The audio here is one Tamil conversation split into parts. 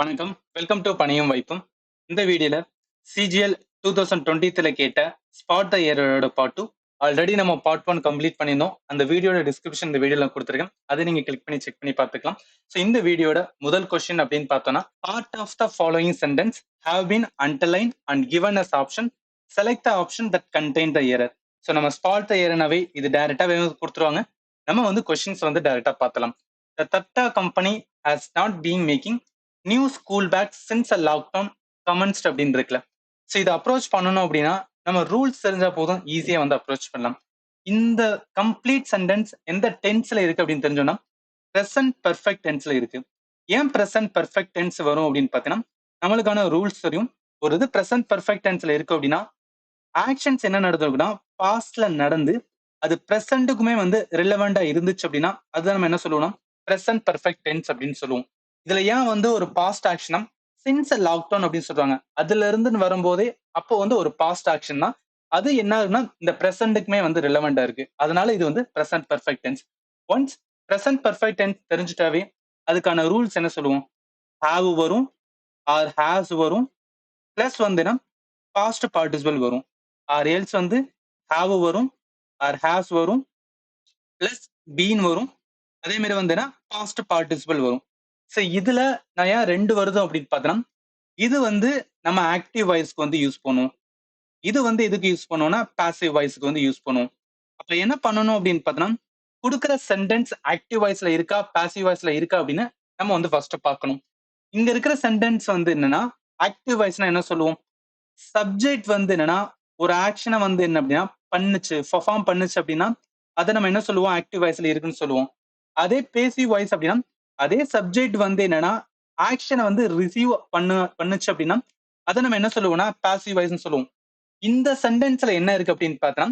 வணக்கம். வெல்கம் டு பணியும் வைப்பும். இந்த வீடியோல சிஜிஎல் 2023ல கேட்ட ஸ்பாட் த இயரோட பார்ட் 2 ஆல்ரெடி நம்ம பார்ட் 1 கம்ப்ளீட் பண்ணியிருந்தோம். அந்த வீடியோட டிஸ்கிரிப்ஷன் இந்த வீடியோல கொடுத்துருக்கேன். அதை நீங்க கிளிக் பண்ணி செக் பண்ணி பார்த்துக்கலாம். ஸோ இந்த வீடியோட முதல் கொஸ்டின் அப்படின்னு பார்த்தோம்னா, part of the following sentence have been underline and given as option. Select the option that contain the error. So நம்ம ஸ்பாட் த எரர்னாவே இது டைரக்டாவே கொடுத்துருவாங்க. நம்ம வந்து கொஸ்டின்ஸ் வந்து டைரக்டா பார்த்தலாம். The Tata company has not been making new school bag since a lockdown commenced அப்படின்னு இருக்குல்ல. ஸோ இதை அப்ரோச் பண்ணணும் அப்படின்னா நம்ம ரூல்ஸ் தெரிஞ்சா போதும், ஈஸியா வந்து அப்ரோச் பண்ணலாம். இந்த கம்ப்ளீட் சென்டென்ஸ் எந்த டென்ஸ்ல இருக்கு அப்படின்னு தெரிஞ்சோம்னா ப்ரெசன்ட் பெர்ஃபெக்ட் டென்ஸ்ல இருக்கு. ஏன் ப்ரெசன்ட் பெர்ஃபெக்ட் டென்ஸ் வரும் அப்படின்னு பார்த்தீங்கன்னா நம்மளுக்கான ரூல்ஸ் தெரியும். ஒரு இது ப்ரெசன்ட் பெர்ஃபெக்ட் டென்ஸ்ல இருக்கு அப்படின்னா ஆக்ஷன்ஸ் என்ன நடந்திருக்குன்னா பாஸ்ட்ல நடந்து அது ப்ரெசென்ட்டுக்குமே வந்து ரிலவெண்டா இருந்துச்சு அப்படின்னா அதுதான் நம்ம என்ன சொல்லுவோம்னா ப்ரெசன்ட் பெர்ஃபெக்ட் டென்ஸ் அப்படின்னு சொல்லுவோம். இதுல ஏன் வந்து ஒரு பாஸ்ட் ஆக்ஷனா சின்ஸ் லாக்டவுன் அப்படின்னு சொல்றாங்க. அதுல இருந்து வரும்போதே அப்போ வந்து ஒரு பாஸ்ட் ஆக்ஷன் தான். அது என்ன ஆகுதுன்னா இந்த ப்ரெசென்ட்டுக்குமே வந்து ரிலவெண்டா இருக்கு. அதனால இது வந்து present perfect tense. Once present perfect tense தெரிஞ்சுட்டாவே அதுக்கான ரூல்ஸ் என்ன சொல்லுவோம், ஹாவ் வரும் ஆர் ஹேஸ் வரும், பிளஸ் வந்துன்னா பாஸ்ட் பார்ட்டிசிபல் வரும். ஆர் எல்ஸ் வந்து ஹாவ் வரும் ஆர் ஹேஸ் வரும் பிளஸ் பீன் வரும். அதே மாதிரி வந்துன்னா பாஸ்ட் பார்ட்டிசிபல் வரும். ஸோ இதுல நான் ஏன் ரெண்டு வருது அப்படின்னு பார்த்தோன்னா இது வந்து நம்ம ஆக்டிவ் வாய்ஸ்க்கு வந்து யூஸ் பண்ணுவோம். இது வந்து எதுக்கு யூஸ் பண்ணுவோம்னா பாசிவ் வாய்ஸ்க்கு வந்து யூஸ் பண்ணுவோம். அப்ப என்ன பண்ணணும் அப்படின்னு பார்த்தோன்னா கொடுக்குற சென்டென்ஸ் ஆக்டிவ் வாய்ஸ்ல இருக்கா பாசிவ் வாய்ஸ்ல இருக்கா அப்படின்னு நம்ம வந்து ஃபர்ஸ்ட் பார்க்கணும். இங்க இருக்கிற சென்டென்ஸ் வந்து என்னன்னா ஆக்டிவ் வாய்ஸ்னா என்ன சொல்லுவோம், சப்ஜெக்ட் வந்து என்னன்னா ஒரு ஆக்ஷனை வந்து என்ன அப்படின்னா பண்ணுச்சு பெர்ஃபார்ம் பண்ணுச்சு அப்படின்னா அதை நம்ம என்ன சொல்லுவோம் ஆக்டிவ் வாய்ஸ்ல இருக்குன்னு சொல்லுவோம். அதே பேசிவ் வாய்ஸ் அப்படின்னா அதே சப்ஜெக்ட் வந்து என்னன்னா ஆக்ஷனை வந்து ரிசீவ் பண்ணுச்சு அப்படின்னா அதை நம்ம என்ன சொல்லுவோம்னா பாசிவ் வாய்ஸ்னு சொல்லுவோம். இந்த சென்டென்ஸ்ல என்ன இருக்கு அப்படின்னு பார்த்தா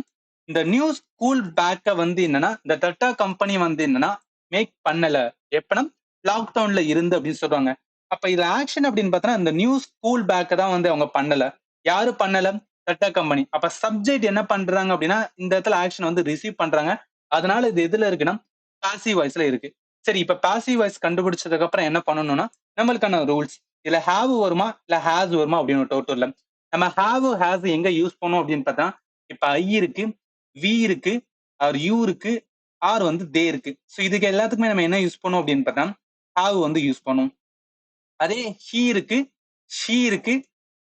இந்த நியூ ஸ்கூல் பேக்கை வந்து என்னன்னா இந்த டாடா கம்பெனி வந்து என்னன்னா மேக் பண்ணல எப்பனா லாக்டவுன்ல இருந்து அப்படின்னு சொல்றாங்க. அப்ப இது ஆக்ஷன் அப்படின்னு பார்த்தா இந்த நியூ ஸ்கூல் பேக்கை தான் வந்து அவங்க பண்ணல. யாரு பண்ணல, டாடா கம்பெனி. அப்ப சப்ஜெக்ட் என்ன பண்றாங்க அப்படின்னா இந்த இடத்துல ஆக்ஷன் வந்து ரிசீவ் பண்றாங்க. அதனால இது எதுல இருக்குன்னா பாசிவ் வாய்ஸ்ல இருக்கு. சரி, இப்ப பாசிவ் வாய்ஸ் கண்டுபிடிச்சதுக்கு அப்புறம் என்ன பண்ணணும்னா நம்மளுக்கான ரூல்ஸ் இதுல ஹாவ் வருமா இல்ல ஹேஸ் வருமா அப்படின்னு ஒரு டவுட் இல்ல. நம்ம ஹாவ் ஹேஸ் எங்க யூஸ் பண்ணுவோம் அப்படின்னு பார்த்தா இப்ப ஐ இருக்கு, வி இருக்கு, ஆர் யூ இருக்கு, ஆர் வந்து தே இருக்கு. ஸோ இதுக்கு எல்லாத்துக்குமே நம்ம என்ன யூஸ் பண்ணுவோம் அப்படின்னு பார்த்தா ஹாவ் வந்து யூஸ் பண்ணுவோம். அதே ஹீ இருக்கு, ஷீ இருக்கு,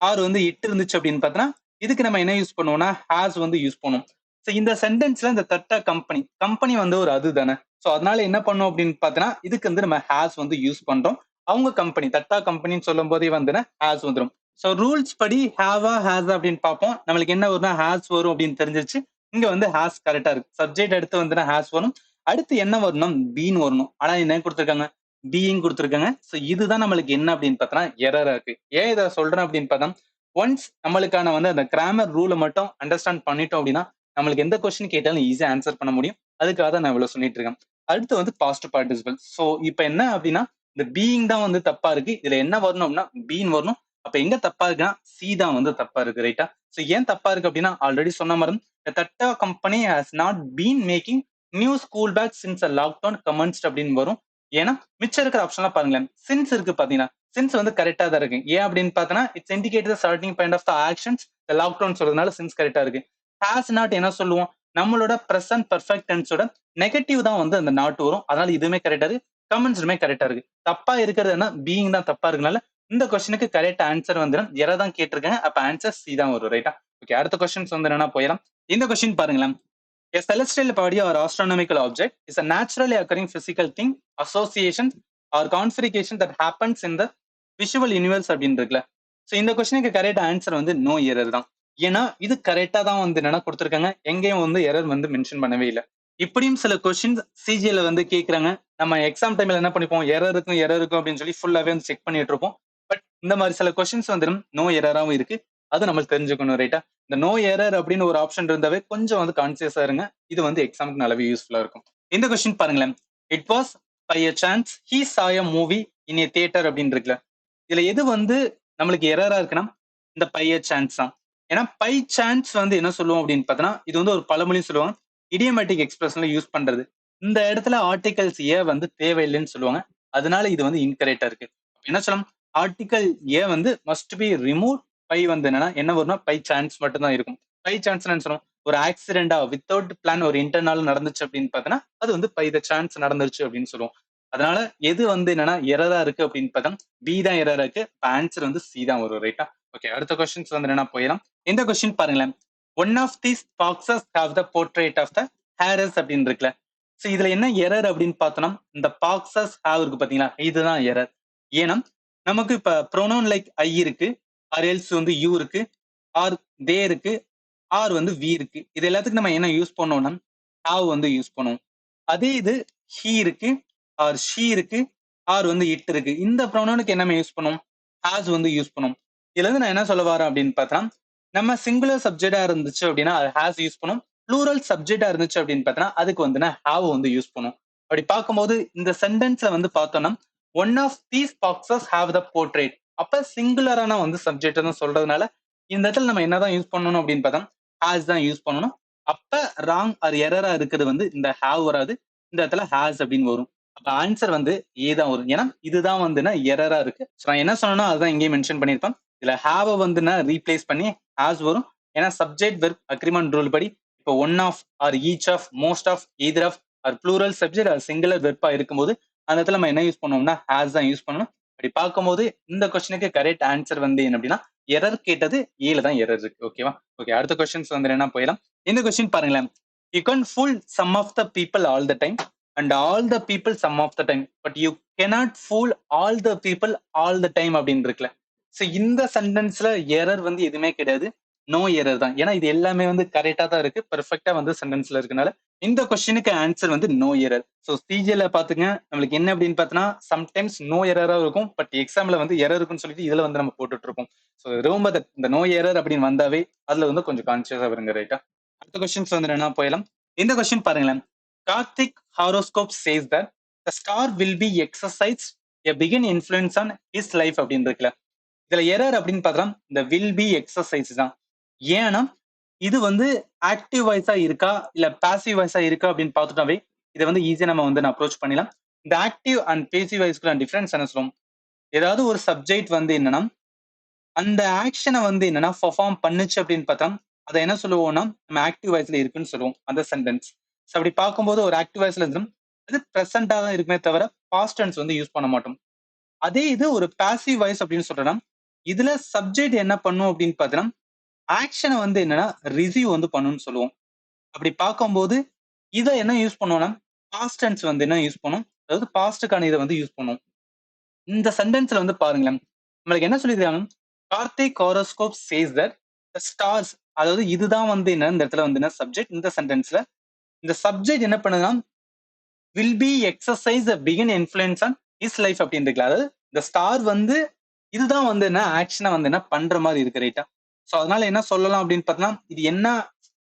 ஆர் வந்து இட் இருந்துச்சு அப்படின்னு பார்த்தோன்னா இதுக்கு நம்ம என்ன யூஸ் பண்ணுவோம்னா ஹேஸ் வந்து யூஸ் பண்ணுவோம். ஸோ இந்த சென்டென்ஸ்ல இந்த தட்டா கம்பெனி கம்பெனி வந்து ஒரு அது தானே. ஸோ அதனால என்ன பண்ணும் அப்படின்னு பார்த்தோன்னா இதுக்கு வந்து நம்ம ஹேஸ் வந்து யூஸ் பண்றோம். அவங்க கம்பெனி தட்டா கம்பெனின்னு சொல்லும் போதே வந்து ஹேஸ் வந்துடும். ஸோ ரூல்ஸ் படி ஹேவா ஹேஸ் அப்படின்னு பார்ப்போம். நம்மளுக்கு என்ன வரும்னா ஹேஸ் வரும் அப்படின்னு தெரிஞ்சிருச்சு. இங்க வந்து ஹேஸ் கரெக்டா இருக்கு. சப்ஜெக்ட் அடுத்து வந்து ஹேஸ் வரும். அடுத்து என்ன வரணும், பீன் வரணும். ஆனா என்ன கொடுத்துருக்காங்க, பீயிங் கொடுத்துருக்காங்க. ஸோ இதுதான் நம்மளுக்கு என்ன அப்படின்னு பார்த்தோன்னா எரரா இருக்கு. ஏன் இதை சொல்றேன் அப்படின்னு பார்த்தா ஒன்ஸ் நம்மளுக்கான வந்து அந்த கிராமர் ரூலை மட்டும் அண்டர்ஸ்டாண்ட் பண்ணிட்டோம் அப்படின்னா நம்மளுக்கு எந்த கொஸ்டின் கேட்டாலும் ஈஸியா ஆன்சர் பண்ண முடியும். அதுக்காக தான் நான் இவ்வளவு சொல்லிட்டு இருக்கேன். அடுத்து வந்து பாஸ்ட் பார்ட்டிசிபல். ஸோ இப்போ என்ன அப்படின்னா இந்த பீயிங் தான் வந்து தப்பா இருக்கு. இதுல என்ன வரணும் அப்படின்னா பீன் வரணும். அப்ப எங்க தப்பா இருக்குன்னா சி தான் வந்து தப்பா இருக்கு, ரைட்டா? ஸோ ஏன் தப்பா இருக்கு அப்படின்னா ஆல்ரெடி சொன்ன மாதிரி Tata company has not been making new school bag since lockdown commenced அப்படின்னு வரும். ஏன்னா மிச்சம் இருக்கிற ஆப்ஷன்லாம் பாருங்களேன், சின்ஸ் இருக்கு பாத்தீங்கன்னா சின்ஸ் வந்து கரெக்டா தான் இருக்கு. ஏன் அப்படின்னு பார்த்தோன்னா it's indicate the starting point of the actions lockdown சொல்றதுனால சின்ஸ் கரெக்டா இருக்கு. ஹாஸ் நாட் என்ன சொல்லுவோம், நம்மளோட பிரசன்ட் பெர்ஃபெக்ட் டென்ஸோட நெகட்டிவ் தான் வந்து அந்த நாட் வரும். அதனால இதுவுமே கரெக்டா இருக்கு, கமெண்ட்ஸுமே கரெக்டா இருக்கு. தப்பா இருக்கிறது என்ன, பீயிங் தான் தப்பா இருக்கனால இந்த கொஸ்டினுக்கு கரெக்ட் ஆன்சர் வந்து எரை தான் கேட்டிருக்காங்க. அப்ப ஆன்சர் சி தான் வரும், ரைட்டா? ஓகே, அடுத்த கொஸ்டின்ஸ் வந்து என்னன்னா போயிடலாம். இந்த கொஸ்டின் பாருங்களேன். A celestial body or astronomical object is a naturally occurring physical thing, association or configuration that happens in the visual universe அப்படின்னு இருக்குல்ல. ஸோ இந்த கொஸ்டினுக்கு கரெக்ட் ஆன்சர் வந்து நோ எரர் தான். ஏன்னா இது கரெக்டா தான் வந்து என்னன்னா கொடுத்துருக்காங்க. எங்கேயும் வந்து எரர் வந்து மென்ஷன் பண்ணவே இல்லை. இப்படியும் சில கொஸ்டின்ஸ் சிஜிஎல வந்து கேட்கறாங்க. நம்ம எக்ஸாம் டைம்ல என்ன பண்ணிப்போம், எரர் இருக்கும் அப்படின்னு சொல்லி ஃபுல்லாவே வந்து செக் பண்ணிட்டு இருப்போம். பட் இந்த மாதிரி சில கொஸ்டின்ஸ் வந்து நோ எரராகவும் இருக்கு. அது நம்மளுக்கு தெரிஞ்சுக்கணும், ரைட்டா? இந்த நோ எரர் அப்படின்னு ஒரு ஆப்ஷன் இருந்தாவே கொஞ்சம் வந்து கான்சியஸா இருங்க. இது வந்து எக்ஸாமுக்கு நல்லாவே யூஸ்ஃபுல்லா இருக்கும். இந்த கொஸ்டின் பாருங்களேன். It was by a chance he saw a movie in a theatre அப்படின்னு இருக்குல்ல. இதுல எது வந்து நம்மளுக்கு எரரா இருக்குன்னா இந்த பை எ சான்ஸ் தான். ஏன்னா பை சான்ஸ் வந்து என்ன சொல்லுவோம் அப்படின்னு பார்த்தோன்னா இது வந்து ஒரு பழமொழி சொல்லுவாங்க, இடியமேட்டிக் எக்ஸ்பிரஷன்ல யூஸ் பண்றது. இந்த இடத்துல ஆர்டிகல்ஸ் ஏ வந்து தேவையில்லைன்னு சொல்லுவாங்க. அதனால இது வந்து இன்கரெக்டா இருக்கு. என்ன சொல்லலாம், ஆர்டிகல் ஏ வந்து மஸ்ட் பி ரிமூவ். பை வந்து என்னன்னா என்ன வரும்னா பை சான்ஸ் மட்டும் தான் இருக்கும். பை சான்ஸ் என்ன சொல்லணும், ஒரு ஆக்சிடென்டா வித்தவுட் பிளான் ஒரு இன்டர்னல் நடந்துச்சு அப்படின்னு பார்த்தோன்னா அது வந்து பை த சான்ஸ் நடந்துருச்சு அப்படின்னு சொல்லுவோம். அதனால எது வந்து என்னன்னா எரரா இருக்கு அப்படின்னு பார்த்தா பி தான் எரரா இருக்கு. ஆன்சர் வந்து சி தான் வரும். ரைட்டா? ஓகே, அடுத்த கொஸ்டின்ஸ் வந்து என்னன்னா போயிடலாம். இந்த கொஸ்டின் பாருங்களேன். One of these boxes have the portrait of the heiress அப்படின்னு இருக்குல்ல. ஸோ இதுல என்ன எரர் அப்படின்னு பார்த்தோம்னா இந்த பாக்ஸஸ் ஹேவ் இருக்கு பாத்தீங்களா, இதுதான் எரர். ஏன்னா நமக்கு இப்ப ப்ரோனவுன் லைக் ஐ இருக்கு, ஆர் எல்ஸ் வந்து யூ இருக்கு, ஆர் தே இருக்கு, ஆர் வந்து வி இருக்கு. இது எல்லாத்துக்கும் நம்ம என்ன யூஸ் பண்ணோம்னா ஹாவ் வந்து யூஸ் பண்ணுவோம். அதே இது ஹி இருக்கு, ஆர் ஷி இருக்கு, ஆர் வந்து இட் இருக்கு. இந்த ப்ரோனவுனுக்கு என்ன யூஸ் பண்ணுவோம், ஹாஸ் வந்து யூஸ் பண்ணுவோம். இதுல இருந்து நான் என்ன சொல்ல வரேன் அப்படின்னு பார்த்தா நம்ம சிங்குலர் சப்ஜெக்டா இருந்துச்சு அப்படின்னா அது ஹாஸ் யூஸ் பண்ணும். ப்ளூரல் சப்ஜெக்டா இருந்துச்சு அப்படின்னு பார்த்தா அதுக்கு வந்து ஹாவ் வந்து யூஸ் பண்ணும். அப்படி பார்க்கும்போது இந்த சென்டென்ஸ்ல வந்து பார்த்தோம்னா one of these boxes have the portrait. அப்ப சிங்குலரான வந்து சப்ஜெக்ட் தான் சொல்றதுனால இந்த இடத்துல நம்ம என்னதான் யூஸ் பண்ணணும் அப்படின்னு பார்த்தா ஹாஸ் தான் யூஸ் பண்ணணும். அப்ப ராங் ஆர் எரரா இருக்கிறது வந்து இந்த ஹாவ் வராது, இந்த இடத்துல ஹாஸ் அப்படின்னு வரும். அப்ப ஆன்சர் வந்து ஏ தான் வரும். ஏன்னா இதுதான் வந்து எரரா இருக்கு. நான் என்ன சொன்னா அதுதான் இங்கே மென்ஷன் பண்ணிருப்பேன். இதுல ஹாவ வந்து ரீப்ளேஸ் பண்ணி ஹாஸ் வரும். ஏன்னா சப்ஜெக்ட் வெர்ப் அக்ரிமெண்ட் ரூல் படி இப்போ one of or each of most of either of or plural subject or singular வெர்பா இருக்கும்போது அந்த இடத்துல நம்ம என்ன யூஸ் பண்ணுவோம்னா ஹாஸ் தான் யூஸ் பண்ணணும். அப்படி பார்க்கும்போது இந்த கொஸ்டினுக்கு கரெக்ட் ஆன்சர் வந்து என்ன அப்படின்னா எரர் கேட்டது ஏல தான் எரர் இருக்கு. ஓகேவா? ஓகே, அடுத்த கொஸ்டின்ஸ் வந்து என்ன போயிடலாம். இந்த கொஸ்டின் பாருங்களேன். You can fool some of the people all the time and all the people some of the time but you cannot fool all the people all the time அப்படின்னு இருக்குல்ல. ஸோ இந்த சென்டென்ஸ்ல எரர் வந்து எதுவுமே கிடையாது, நோ எரர் தான். ஏன்னா இது எல்லாமே வந்து கரெக்டா தான் இருக்கு, பெர்ஃபெக்டா வந்து சென்டென்ஸ்ல இருக்கனால இந்த கொஸ்டினுக்கு ஆன்சர் வந்து நோ எரர். ஸோ சிஜிஎல் பாத்துங்க நம்மளுக்கு என்ன அப்படின்னு பார்த்தோன்னா சம்டைம்ஸ் நோ எரரா இருக்கும், பட் எக்ஸாம்ல வந்து எரர் இருக்குன்னு சொல்லிட்டு இதுல வந்து நம்ம போட்டுட்டு இருக்கோம். ஸோ ரொம்ப இந்த நோ எரர் அப்படின்னு வந்தாவே அதுல வந்து கொஞ்சம் கான்சியஸா வருங்க. ரைட்டா? அடுத்த கொஸ்டின்ஸ் வந்து என்ன போயிடலாம். இந்த கொஸ்டின் பாருங்களேன். Karthik horoscope says that the star will be exercise a begin influence on his life அப்படின்னு இருக்குல்ல. இதுல எரர் அப்படின்னு பார்த்தா இந்த வில் பி எக்ஸசைஸ் தான். ஏன்னா இது வந்து ஆக்டிவ் வாய்ஸா இருக்கா இல்ல பாசிவ் வாய்ஸா இருக்கா அப்படின்னு பார்த்துட்டாவே இதை வந்து ஈஸியா நம்ம வந்து அப்ரோச் பண்ணிடலாம். இந்த ஆக்டிவ் அண்ட் பேசிவ் வாய்ஸ்க்குள்ள டிஃபரன்ஸ் என்ன சொல்லுவோம், ஏதாவது ஒரு சப்ஜெக்ட் வந்து என்னன்னா அந்த ஆக்ஷனை வந்து என்னன்னா பெர்ஃபார்ம் பண்ணுச்சு அப்படின்னு பார்த்தா அதை என்ன சொல்லுவோம்னா நம்ம ஆக்டிவ் வாய்ஸ்ல இருக்குன்னு சொல்லுவோம் அந்த சென்டென்ஸ். ஸோ அப்படி பார்க்கும்போது ஒரு ஆக்டிவ் வாய்ஸ்ல இருந்து அது ப்ரெசென்டா தான் இருக்குமே தவிர பாஸ்ட் டென்ஸ் வந்து யூஸ் பண்ண மாட்டோம். அதே இது ஒரு பாசிவ் வாய்ஸ் அப்படின்னு சொல்றோம்னா இதுல சப்ஜெக்ட் என்ன பண்ணும் அப்படின்னு பார்த்தோம்னா ஆக்ஷனை வந்து என்னன்னா ரிசீவ் வந்து பண்ணுன்னு சொல்லுவோம். அப்படி பார்க்கும்போது இதை என்ன யூஸ் பண்ணுவோம்னா பாஸ்ட் டென்ஸ் வந்து என்ன யூஸ் பண்ணும், அதாவது பாஸ்டுக்கான இதை வந்து யூஸ் பண்ணும். இந்த சென்டென்ஸ்ல வந்து பாருங்களேன், நம்மளுக்கு என்ன சொல்லியிருக்காங்க, Karthik horoscope says that the stars, அதாவது இதுதான் வந்து என்ன இந்த இடத்துல வந்து என்ன சப்ஜெக்ட். இந்த சென்டென்ஸ்ல இந்த சப்ஜெக்ட் என்ன பண்ணுதுன்னா will be exercise begin influence on is life அப்படின்னு இருக்குல்ல. அதாவது இந்த ஸ்டார் வந்து இதுதான் வந்து என்ன ஆக்ஷனை வந்து என்ன பண்ற மாதிரி இருக்கு. ரைட்டா? ஸோ அதனால என்ன சொல்லலாம் அப்படின்னு பார்த்தீங்கன்னா இது என்ன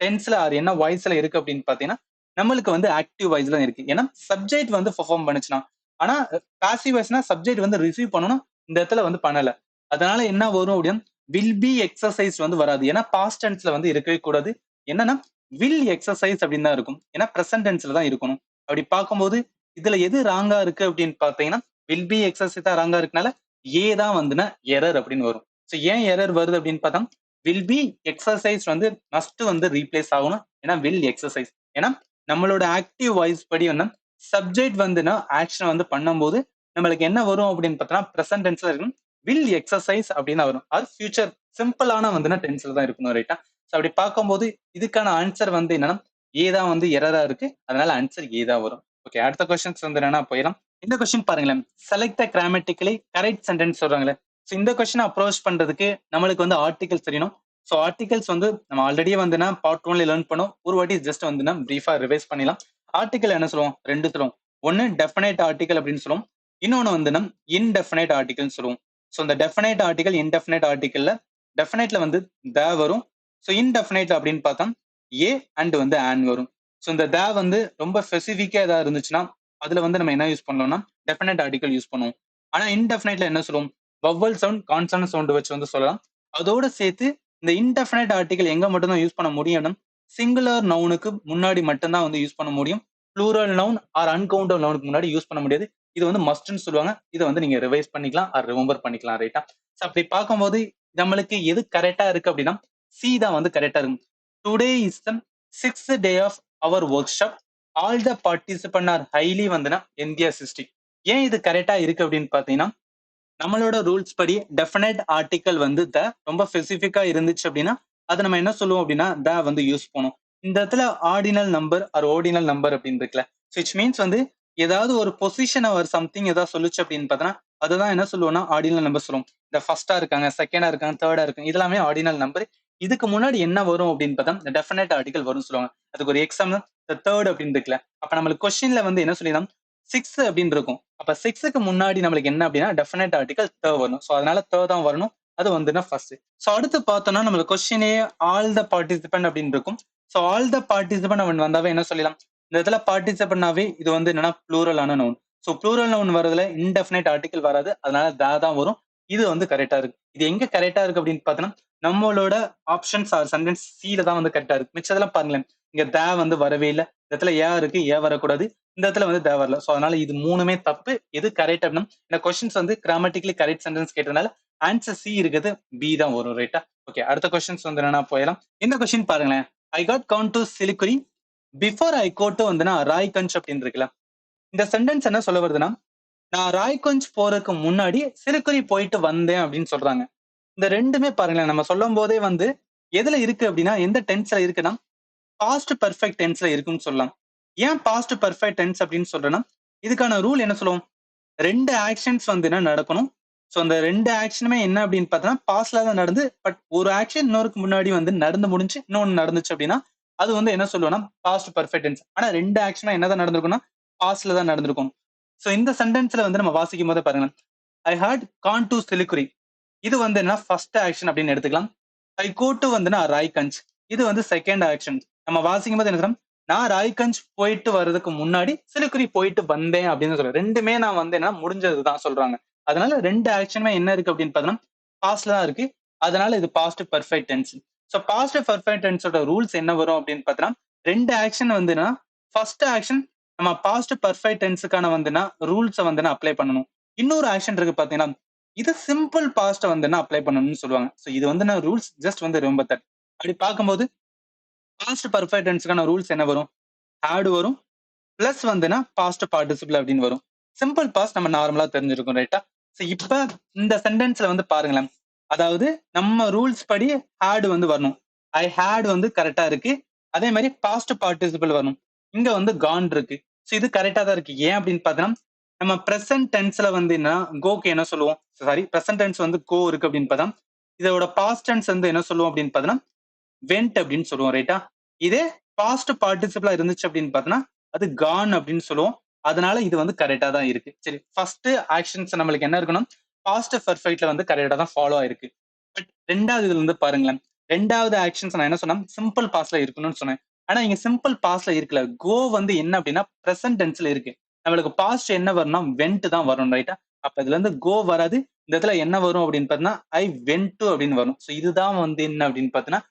டென்ஸ்ல அது என்ன வாய்ஸ்ல இருக்கு அப்படின்னு பாத்தீங்கன்னா நம்மளுக்கு வந்து ஆக்டிவ் வாய்ஸ்ல இருக்கு. ஏன்னா சப்ஜெக்ட் வந்து பெர்ஃபார்ம் பண்ணுச்சுன்னா, ஆனா பாசிவ் வாய்ஸ்னா சப்ஜெக்ட் வந்து ரிசீவ் பண்ணணும், இந்த இடத்துல வந்து பண்ணல. அதனால என்ன வரும் அப்படின்னா வில் பி எக்ஸசைஸ் வந்து வராது. ஏன்னா பாஸ்ட் டென்ஸ்ல வந்து இருக்கவே கூடாது. என்னன்னா வில் எக்ஸசைஸ் அப்படின்னு தான் இருக்கும். ஏன்னா பிரசன்ட் டென்ஸ்ல தான் இருக்கணும். அப்படி பார்க்கும்போது இதுல எது ராங்கா இருக்கு அப்படின்னு பாத்தீங்கன்னா வில் பி எக்ஸசைஸ் தான் ராங்கா இருக்கனால ஏ தான் வந்துன்னா எரர் அப்படின்னு வரும். ஸோ ஏன் எரர் வருது அப்படின்னு பார்த்தா வில் பி எக்ஸசைஸ் வந்து மஸ்ட் வந்து ரீப்ளேஸ் ஆகணும். ஏன்னா வில் எக்ஸசைஸ், ஏன்னா நம்மளோட ஆக்டிவ் வாய்ஸ் படி வந்து சப்ஜெக்ட் வந்துன்னா ஆக்ஷன் வந்து பண்ணும்போது நம்மளுக்கு என்ன வரும் அப்படின்னு பார்த்தோம்னா பிரசன்ட் டென்ஸ்ல இருக்கும், வில் எக்ஸசைஸ் அப்படின்னு வரும். அது ஃபியூச்சர் சிம்பிளான வந்து டென்ஸ்ல தான் இருக்கணும். ரைட்டா? ஸோ அப்படி பார்க்கும்போது இதுக்கான ஆன்சர் வந்து என்னன்னா ஏ தான் வந்து எரரா இருக்கு, அதனால ஆன்சர் ஏ தான் வரும். ஓகே, அடுத்த கொஸ்டின்ஸ் வந்து என்னன்னா போயிடலாம். இந்த கொஸ்டின் பாருங்களேன். Select the grammatically correct sentence சொல்றாங்களே. ஸோ இந்த கொஸ்டின் அப்ரோச் பண்றதுக்கு நம்மளுக்கு வந்து ஆர்டிகல்ஸ் தெரியணும். ஸோ ஆர்டிகல்ஸ் வந்து நம்ம ஆல்ரெடியே வந்து பார்ட் 1ல லேர்ன் பண்ணோம். ஒரு வாட்டி ஜஸ்ட் வந்து பிரீஃபா ரிவைஸ் பண்ணிடலாம். ஆர்டிகல் என்ன சொல்லுவோம், ரெண்டு சொல்லுவோம். ஒன்னு டெஃபினைட் ஆர்டிகல் அப்படின்னு சொல்லுவோம், இன்னொன்னு வந்து இன்டெஃபினைட் ஆர்டிகல்னு சொல்லுவோம். ஸோ இந்த டெஃபினைட் ஆர்டிகல் இன்டெஃபினைட் ஆர்டிகல்ல டெஃபினைட்ல வந்து த வரும். ஸோ இன்டெஃபினைட் அப்படின்னு பார்த்தா ஏ அண்ட் வந்து ஆன் வரும். ஸோ இந்த த வந்து ரொம்ப ஸ்பெசிஃபிக்கா ஏதாவது இருந்துச்சுன்னா அதுல வந்து நம்ம என்ன யூஸ் பண்ணோம்னா டெஃபினைட் ஆர்டிகல் யூஸ் பண்ணுவோம். ஆனா இன்டெஃபினைட்ல என்ன சொல்லுவோம், வவ்வல் சவுண்ட் கான்சனன்ட் சவுண்ட் வச்சு வந்து சொல்லலாம். அதோட சேர்த்து இந்த இன்டெஃபினைட் ஆர்டிகல் எங்க மட்டும் தான் யூஸ் பண்ண முடியும்னா சிங்குலர் நவுனுக்கு முன்னாடி மட்டும்தான் வந்து யூஸ் பண்ண முடியும். ப்ளூரல் நவுன் ஆர் அன்கவுண்டபிள் நவுனுக்கு முன்னாடி யூஸ் பண்ண முடியாது. இது வந்து மஸ்ட்னு சொல்லுவாங்க. இதை வந்து நீங்க ரிவைஸ் பண்ணிக்கலாம் ஆர் ரிமெம்பர் பண்ணிக்கலாம் ரைட்டா. அப்படி பார்க்கும்போது நம்மளுக்கு எது கரெக்டா இருக்கு அப்படின்னா சி தான் வந்து கரெக்டா இருக்கும். Today is the 6th day of our workshop. All the participant are highly வந்துன்னா எந்தியாசிஸ்டிக். ஏன் இது கரெக்டா இருக்கு அப்படின்னு பாத்தீங்கன்னா நம்மளோட ரூல்ஸ் படி டெஃபினைட் ஆர்டிக்கல் வந்து த ரொம்ப ஸ்பெசிஃபிக்கா இருந்துச்சு அப்படின்னா அதை நம்ம என்ன சொல்லுவோம் அப்படின்னா த வந்து யூஸ் பண்ணும். இந்த இடத்துல ordinal number or ordinal number அப்படின்னு இருக்குல்ல, விச் மீன்ஸ் வந்து ஏதாவது ஒரு பொசிஷன் ஒரு சம்திங் ஏதாவது சொல்லுச்சு அப்படின்னு பார்த்தோன்னா அதுதான் என்ன சொல்லுவோம்னா ஆர்டினல் நம்பர் சொல்லுவோம். இந்த ஃபர்ஸ்டா இருக்காங்க, செகண்டா இருக்காங்க, தேர்டா இருக்காங்க, இதெல்லாமே ஆர்டினல் நம்பர். இதுக்கு முன்னாடி என்ன வரும் அப்படின்னு பார்த்தா இந்த டெஃபினைட் ஆர்டிகல் வரும்னு சொல்லுவாங்க. அதுக்கு ஒரு எக்ஸாம்பிள் இந்த தேர்ட் அப்படின்னு இருக்குல்ல, அப்ப நம்மளுக்கு கொஸ்டின்ல வந்து என்ன சொல்லிடலாம் 6 அப்படின்னு இருக்கும். அப்ப 6க்கு முன்னாடி நம்மளுக்கு என்ன அப்படின்னா டெஃபினைட் ஆர்டிகல் த வரணும். ஸோ அதனால த தான் வரணும். அது வந்துன்னா ஃபர்ஸ்ட். ஸோ அடுத்து பார்த்தோம்னா நம்மளுக்கு கொஸ்டினே ஆல் த பார்ட்டிசிபென்ட் அப்படின்னு இருக்கும். ஸோ ஆல் த பார்ட்டிசிபென்ட் அவன் வந்தாவே என்ன சொல்லலாம், இந்த இடத்துல பார்ட்டிசிபென்ட்னாவே இது வந்து என்னன்னா ப்ளூரலான நவுன். ஸோ ப்ளூரல் நவுன் வரதுல இன்டெஃபினைட் ஆர்டிகல் வராது, அதனால தான் வரும். இது வந்து கரெக்டா இருக்கு. இது எங்க கரெக்டா இருக்கு அப்படின்னு பார்த்தோம்னா நம்மளோட ஆப்ஷன்ஸ் ஆர் சென்டென்ஸ் சில தான் வந்து கரெக்டா இருக்கு. மிச்சதெல்லாம் பாருங்களேன், இங்க த வந்து வரவே இல்லை. இந்த இடத்துல ஏ இருக்கு, ஏ வரக்கூடாது. இந்த இடத்துல வந்து தேவை வரல. ஸோ அதனால இது மூணுமே தப்பு. எது கரெக்ட் அப்படின்னா இந்த கொஸ்டின்ஸ் வந்து கிராமட்டிக்கலி கரெக்ட் சென்டென்ஸ் கேட்டதுனால ஆன்சர் சி இருக்குது, பி தான் வரும் ரைட்டா. ஓகே, அடுத்த கொஸ்டின்ஸ் வந்து என்னன்னா போயிடலாம். இந்த கொஸ்டின் பாருங்களேன், I got count to Siliguri before I go to வந்துன்னா ராய்கஞ்ச் அப்படின்னு இருக்குல்ல. இந்த சென்டென்ஸ் என்ன சொல்ல வருதுன்னா நான் ராய்கஞ்ச் போறதுக்கு முன்னாடி சிலிகுரி போயிட்டு வந்தேன் அப்படின்னு சொல்றாங்க. இந்த ரெண்டுமே பாருங்களேன், நம்ம சொல்லும் போதே வந்து எதுல இருக்கு அப்படின்னா எந்த டென்ஸ்ல இருக்குன்னா பாஸ்ட் பெர்ஃபெக்ட் டென்ஸ்ல இருக்குன்னு சொல்லலாம். ஏன் பாஸ்ட் பெர்ஃபெக்ட் டென்ஸ் அப்படின்னு சொல்றேன்னா இதுக்கான ரூல் என்ன சொல்லுவோம், ரெண்டு ஆக்ஷன்ஸ் வந்து என்ன நடக்கணும். ஸோ அந்த ரெண்டு ஆக்ஷனுமே என்ன அப்படின்னு பார்த்தோன்னா பாஸ்ட்ல தான் நடந்து, பட் ஒரு ஆக்ஷன் இன்னொருக்கு முன்னாடி வந்து நடந்து முடிஞ்சு இன்னொன்னு நடந்துச்சு அப்படின்னா அது வந்து என்ன சொல்லுவோம்னா பாஸ்ட் பெர்ஃபெக்ட் டென்ஸ். ஆனா ரெண்டு ஆக்ஷனா என்னதான் நடந்திருக்கும்னா பாஸ்ட்ல தான் நடந்திருக்கும். ஸோ இந்த சென்டென்ஸ்ல வந்து நம்ம வாசிக்கும் போது பாருங்க, ஐ ஹாட் கான் டு சிலிகுரி, இது வந்து என்ன ஃபர்ஸ்ட் ஆக்ஷன் அப்படின்னு எடுத்துக்கலாம். ஐ கோ டு வந்துன்னா ராய்கஞ்ச், இது வந்து செகண்ட் ஆக்ஷன். நம்ம வாசிக்கும் போது என்ன, நான் ராய்கஞ்ச் போயிட்டு வர்றதுக்கு முன்னாடி சிலிகுரி போயிட்டு வந்தேன் அப்படின்னு சொல்றேன். ரெண்டுமே நான் வந்து என்ன முடிஞ்சதுதான் சொல்றாங்க. அதனால ரெண்டு ஆக்ஷனுமே என்ன இருக்கு அப்படின்னு பார்த்தோம்னா பாஸ்ட்ல தான் இருக்கு. அதனால இது past perfect tense. So past perfect டென்ஸோட ரூல்ஸ் என்ன வரும் அப்படின்னு பார்த்தோம்னா ரெண்டு ஆக்ஷன் வந்துன்னா ஃபர்ஸ்ட் ஆக்ஷன் நம்ம பாஸ்ட் பெர்ஃபெக்ட் டென்ஸுக்கான வந்துன்னா ரூல்ஸை வந்து அப்ளை பண்ணணும். இன்னொரு ஆக்ஷன் இருக்கு பாத்தீங்கன்னா இது சிம்பிள் பாஸ்ட் வந்து அப்ளை பண்ணணும்னு சொல்லுவாங்க. ஸோ இது வந்து நான் ரூல்ஸ் ஜஸ்ட் வந்து ரொம்ப தட். அப்படி பார்க்கும்போது பாஸ்ட் பெர்ஃபெக்ட் டென்ஸ்க்கான ரூல்ஸ் என்ன வரும், ஹேட் வரும், பிளஸ் வந்துன்னா பாஸ்ட் பார்ட்டிசிபிள் அப்படின்னு வரும். சிம்பிள் பாஸ்ட் நம்ம நார்மலா தெரிஞ்சிருக்கும் ரைட்டா. ஸோ இப்ப இந்த சென்டென்ஸ்ல வந்து பாருங்களேன், அதாவது நம்ம ரூல்ஸ் படி ஹேட் வந்து வரணும். ஐ ஹேட் வந்து கரெக்டா இருக்கு. அதே மாதிரி பாஸ்ட் பார்ட்டிசிபிள் வரணும். இங்க வந்து கான் இருக்கு. ஸோ இது கரெக்டா தான் இருக்கு. ஏன் அப்படின்னு பார்த்தோம்னா நம்ம பிரசன்ட் டென்ஸ்ல வந்து என்ன கோக்கு என்ன சொல்லுவோம், சாரி பிரசன்ட் டென்ஸ் வந்து கோ இருக்கு அப்படின்னு பார்த்தா இதோட பாஸ்ட் டென்ஸ் வந்து என்ன சொல்லுவோம் அப்படின்னு பார்த்தோம்னா வெண்ட் அப்படின்னு சொல்லுவோம் ரைட்டா. இதே பாஸ்ட் பார்ட்டிசிபிளா இருந்துச்சு அப்படின்னு பார்த்தோம்னா அது கான் அப்படின்னு சொல்லுவோம். அதனால இது வந்து கரெக்டா தான் இருக்கு. சரி, ஃபர்ஸ்ட் ஆக்ஷன்ஸ் நம்மளுக்கு என்ன இருக்கணும், பாஸ்ட் பெர்ஃபெக்ட்ல வந்து கரெக்டா தான் ஃபாலோ ஆயிருக்கு. பட் ரெண்டாவது இதுல இருந்து பாருங்களேன், ரெண்டாவது ஆக்ஷன்ஸ் நான் என்ன சொன்னேன், சிம்பிள் பாஸ்ட்ல இருக்கணும்னு சொன்னேன். ஆனா இங்க சிம்பிள் பாஸ்ட்ல இருக்குல்ல, கோ வந்து என்ன அப்படின்னா பிரசன்ட் டென்ஸ்ல இருக்கு. நம்மளுக்கு பாஸ்ட் என்ன வரும்னா வெண்ட் தான் வரும் ரைட்டா. அப்ப இதுல இருந்து கோ வராது. இந்த இடத்துல என்ன வரும் அப்படின்னு பார்த்தீங்கன்னா ஐ வென்ட் டு அப்படின்னு வரும். ஸோ இதுதான் வந்து என்ன அப்படின்னு பார்த்தீங்கன்னா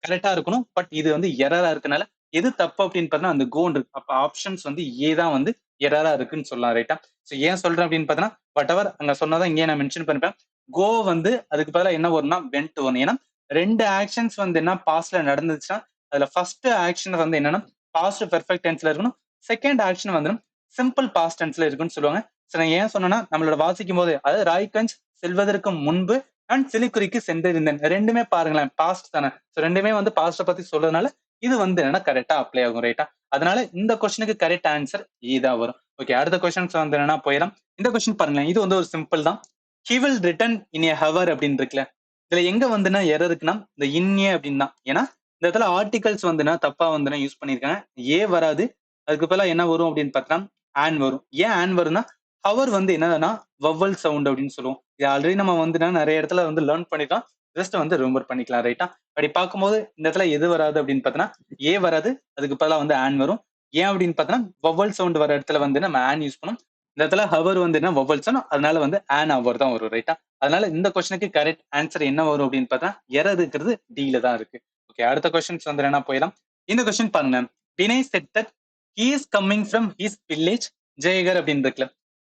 கரெக்டா இருக்கணும். பட் இது வந்து எரரா இருக்கனால எது தப்பு அப்படின்னு பார்த்தா அந்த கோன் இருக்கு. அப்ப ஆப்ஷன்ஸ் வந்து ஏ தான் வந்து எரரா இருக்குன்னு சொல்லலாம் ரைட்டா. ஸோ ஏன் சொல்றேன் அப்படின்னு பார்த்தா வாட் எவர் அங்க சொன்னதான் இங்கே நான் மென்ஷன் பண்ணிப்பேன். கோ வந்து அதுக்கு பதிலாக என்ன வரும்னா வென்ட் வரும். ஏன்னா ரெண்டு ஆக்ஷன்ஸ் வந்து என்ன பாஸ்ட்ல நடந்துச்சுன்னா அதுல ஃபர்ஸ்ட் ஆக்ஷன் வந்து என்னன்னா பாஸ்ட் பெர்ஃபெக்ட் டென்ஸ்ல இருக்கணும், செகண்ட் ஆக்ஷன் வந்து சிம்பிள் பாஸ்ட் டென்ஸ்ல இருக்குன்னு சொல்லுவாங்க. ஸோ நான் ஏன் சொன்னேன்னா நம்மளோட வாசிக்கும் போது அதாவது ராய்கஞ்ச் செல்வதற்கு முன்பு அண்ட் சிலிகுரிக்கு சென்றிருந்தேன், ரெண்டுமே பாருங்களேன் பாஸ்ட் தானே. ஸோ ரெண்டுமே வந்து பாஸ்ட பத்தி சொல்றதுனால இது வந்து என்னன்னா கரெக்டா அப்ளை ஆகும் ரைட்டா. அதனால இந்த கொஸ்டினுக்கு கரெக்ட் ஆன்சர் தான் வரும். ஓகே, அடுத்த கொஸ்டின்ஸ் வந்து என்னன்னா போயிடும். இந்த கொஸ்டின் பாருங்களேன், இது வந்து ஒரு சிம்பிள் தான். He will return in A hour அப்படின்னு இருக்குல்ல, இதுல எங்க வந்துன்னா எரர் இருக்குன்னா இந்த இன்ஏ அப்படின்னு தான். ஏன்னா இந்த இடத்துல ஆர்டிகல்ஸ் வந்துன்னா தப்பா வந்துன்னா யூஸ் பண்ணிருக்காங்க. ஏ வராது, அதுக்கு பதிலா என்ன வரும் அப்படின்னு பார்த்தா ஆன் வரும். ஏன் ஆன் வரும்னா ஹவர் வந்து என்னன்னா வவல் சவுண்ட் அப்படின்னு சொல்லுவோம். இது ஆல்ரெடி நம்ம வந்து நிறைய இடத்துல வந்து லேர்ன் பண்ணிட்டோம். ஜஸ்ட் வந்து ரிமெம்பர் பண்ணிக்கலாம் ரைட்டா. அப்படி பார்க்கும்போது இந்த இடத்துல எது வராது அப்படின்னு பார்த்தோன்னா ஏ வராது, அதுக்கு பதிலாக வந்து ஆன் வரும். ஏன் அப்படின்னு பார்த்தோன்னா வவல் சவுண்ட் வர இடத்துல வந்து நம்ம ஆன் யூஸ் பண்ணோம். இந்த இடத்துல ஹவர் வந்து என்ன வவல் சவுண்ட், அதனால வந்து ஆன் ஹவர் தான் வரும் ரைட்டா. அதனால இந்த கொஸ்டினுக்கு கரெக்ட் ஆன்சர் என்ன வரும் அப்படின்னு பார்த்தா எரர் இருக்கிறது டில தான் இருக்கு. ஓகே, அடுத்த கொஸ்டின்ஸ் வந்து என்ன போயிடலாம். இந்த கொஸ்டின் பாருங்க, Vinay set that he is coming from his village Jayakar அப்படின்னு இருக்குல்ல.